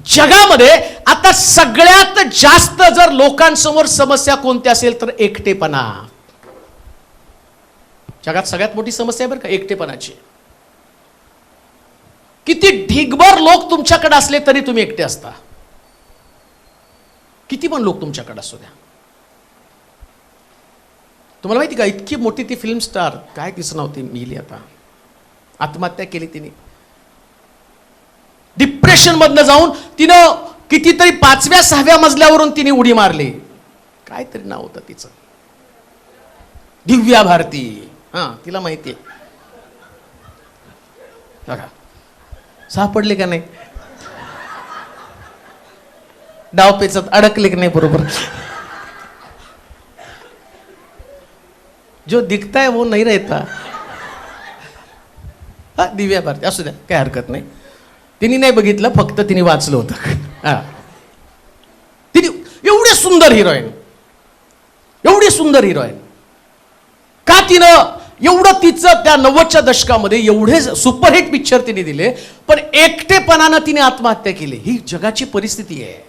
जगामध्ये आता सगळ्यात जास्त जर लोकांसमोर समस्या कोणती असेल तर एकटेपणा. जगात सगळ्यात मोठी समस्या आहे बरं का, एकटेपणाची. किती ढिगभर लोक तुमच्याकडे असले तरी तुम्ही एकटे असता. किती पण लोक तुमच्याकडे असू द्या. तुम्हाला माहिती का, इतकी मोठी ती फिल्म स्टार, काय तिचं नाव, ती मिली, आता आत्महत्या केली तिने. डिप्रेशन मधनं जाऊन तिनं कितीतरी 5व्या 6व्या मजल्यावरून तिने उडी मारली. काहीतरी नाव होतं तिचं, दिव्या भारती. तिला माहिती आहे बघा. सापडले का नाही? डावपेचात अडकले की नाही? बरोबर. जो दिखता है वो नहीं रहता. दिव्या भारती असू द्या, काय हरकत नाही. तिने नाही बघितलं, फक्त तिने वाचलं होतं. हा, तिने एवढी सुंदर हिरोईन, एवढी सुंदर हिरोईन, का तिनं एवढं तिचं त्या 90च्या दशकामध्ये एवढे सुपरहिट पिक्चर तिने दिले, पण एकटेपणानं तिने आत्महत्या केली. ही जगाची परिस्थिती आहे.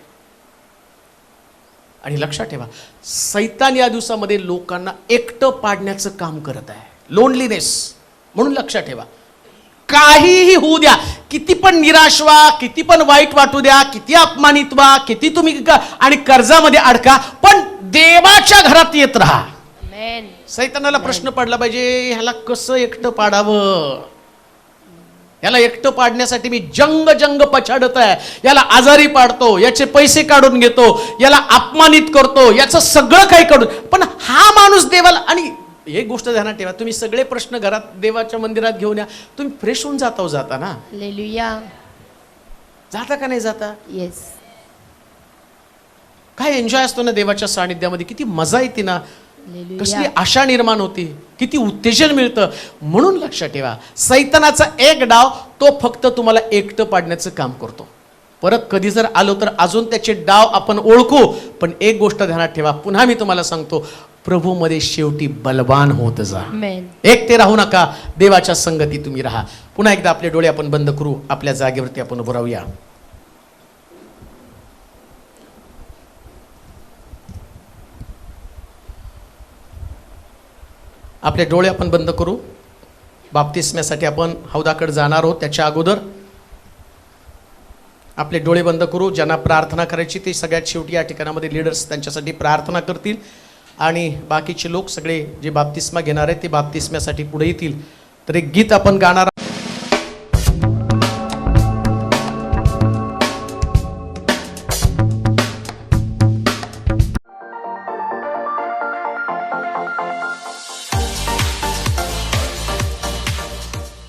आणि लक्षात ठेवा, सैतान या दिवसामध्ये लोकांना एकटं पाडण्याचं काम करत आहे, लोनलीनेस. म्हणून लक्षात ठेवा, काहीही होऊ द्या, किती पण निराश व्हा, किती पण वाईट वाटू द्या, किती अपमानित व्हा, किती तुम्ही आणि कर्जामध्ये अडका, पण देवाच्या घरात येत राहा. सैतानाला प्रश्न पडला पाहिजे, ह्याला कसं एकटं पाडावं, याला एकटं पाडण्यासाठी मी जंग पछाडत आहे, याला आजारी पाडतो, याचे पैसे काढून घेतो, याला अपमानित करतो, याचं सगळं काही काढून, पण हा माणूस देवाला. आणि एक गोष्ट ध्यानात ठेवा, तुम्ही सगळे प्रश्न घरात देवाच्या मंदिरात घेऊन या, तुम्ही फ्रेश होऊन जाता ना,
हालेलुया.
जाता का नाही जाता?
येस.
काय एन्जॉय असतो ना देवाच्या सानिध्यामध्ये, किती मजा येते ना,
हालेलुया.
कसली आशा निर्माण होती, किती उत्तेजन मिळतं. म्हणून लक्षात ठेवा, सैतानाचा एक डाव तो फक्त तुम्हाला एकटं पाडण्याचं काम करतो. परत कधी जर आलो तर अजून त्याचे डाव आपण ओळखू. पण एक गोष्ट ध्यानात ठेवा, पुन्हा मी तुम्हाला सांगतो, प्रभूमध्ये शेवटी बलवान होत जा.
आमेन.
एकटे राहू नका, देवाच्या संगती तुम्ही राहा. पुन्हा एकदा आपले डोळे आपण बंद करू, आपल्या जागेवरती आपण उभं राहूया. आपले डोळे आपण बंद करू. बाप्तिस्म्यासाठी आपण हौदाकडे जाणार आहोत, त्याच्या अगोदर आपले डोळे बंद करू. ज्यांना प्रार्थना करायची ते सगळ्यात शेवटी या ठिकाणामध्ये लीडर्स त्यांच्यासाठी प्रार्थना करतील, आणि बाकीचे लोक सगळे जे बाप्तिस्मा घेणार आहेत ते बाप्तिस्म्यासाठी पुढे येतील. तर एक गीत आपण गाणार.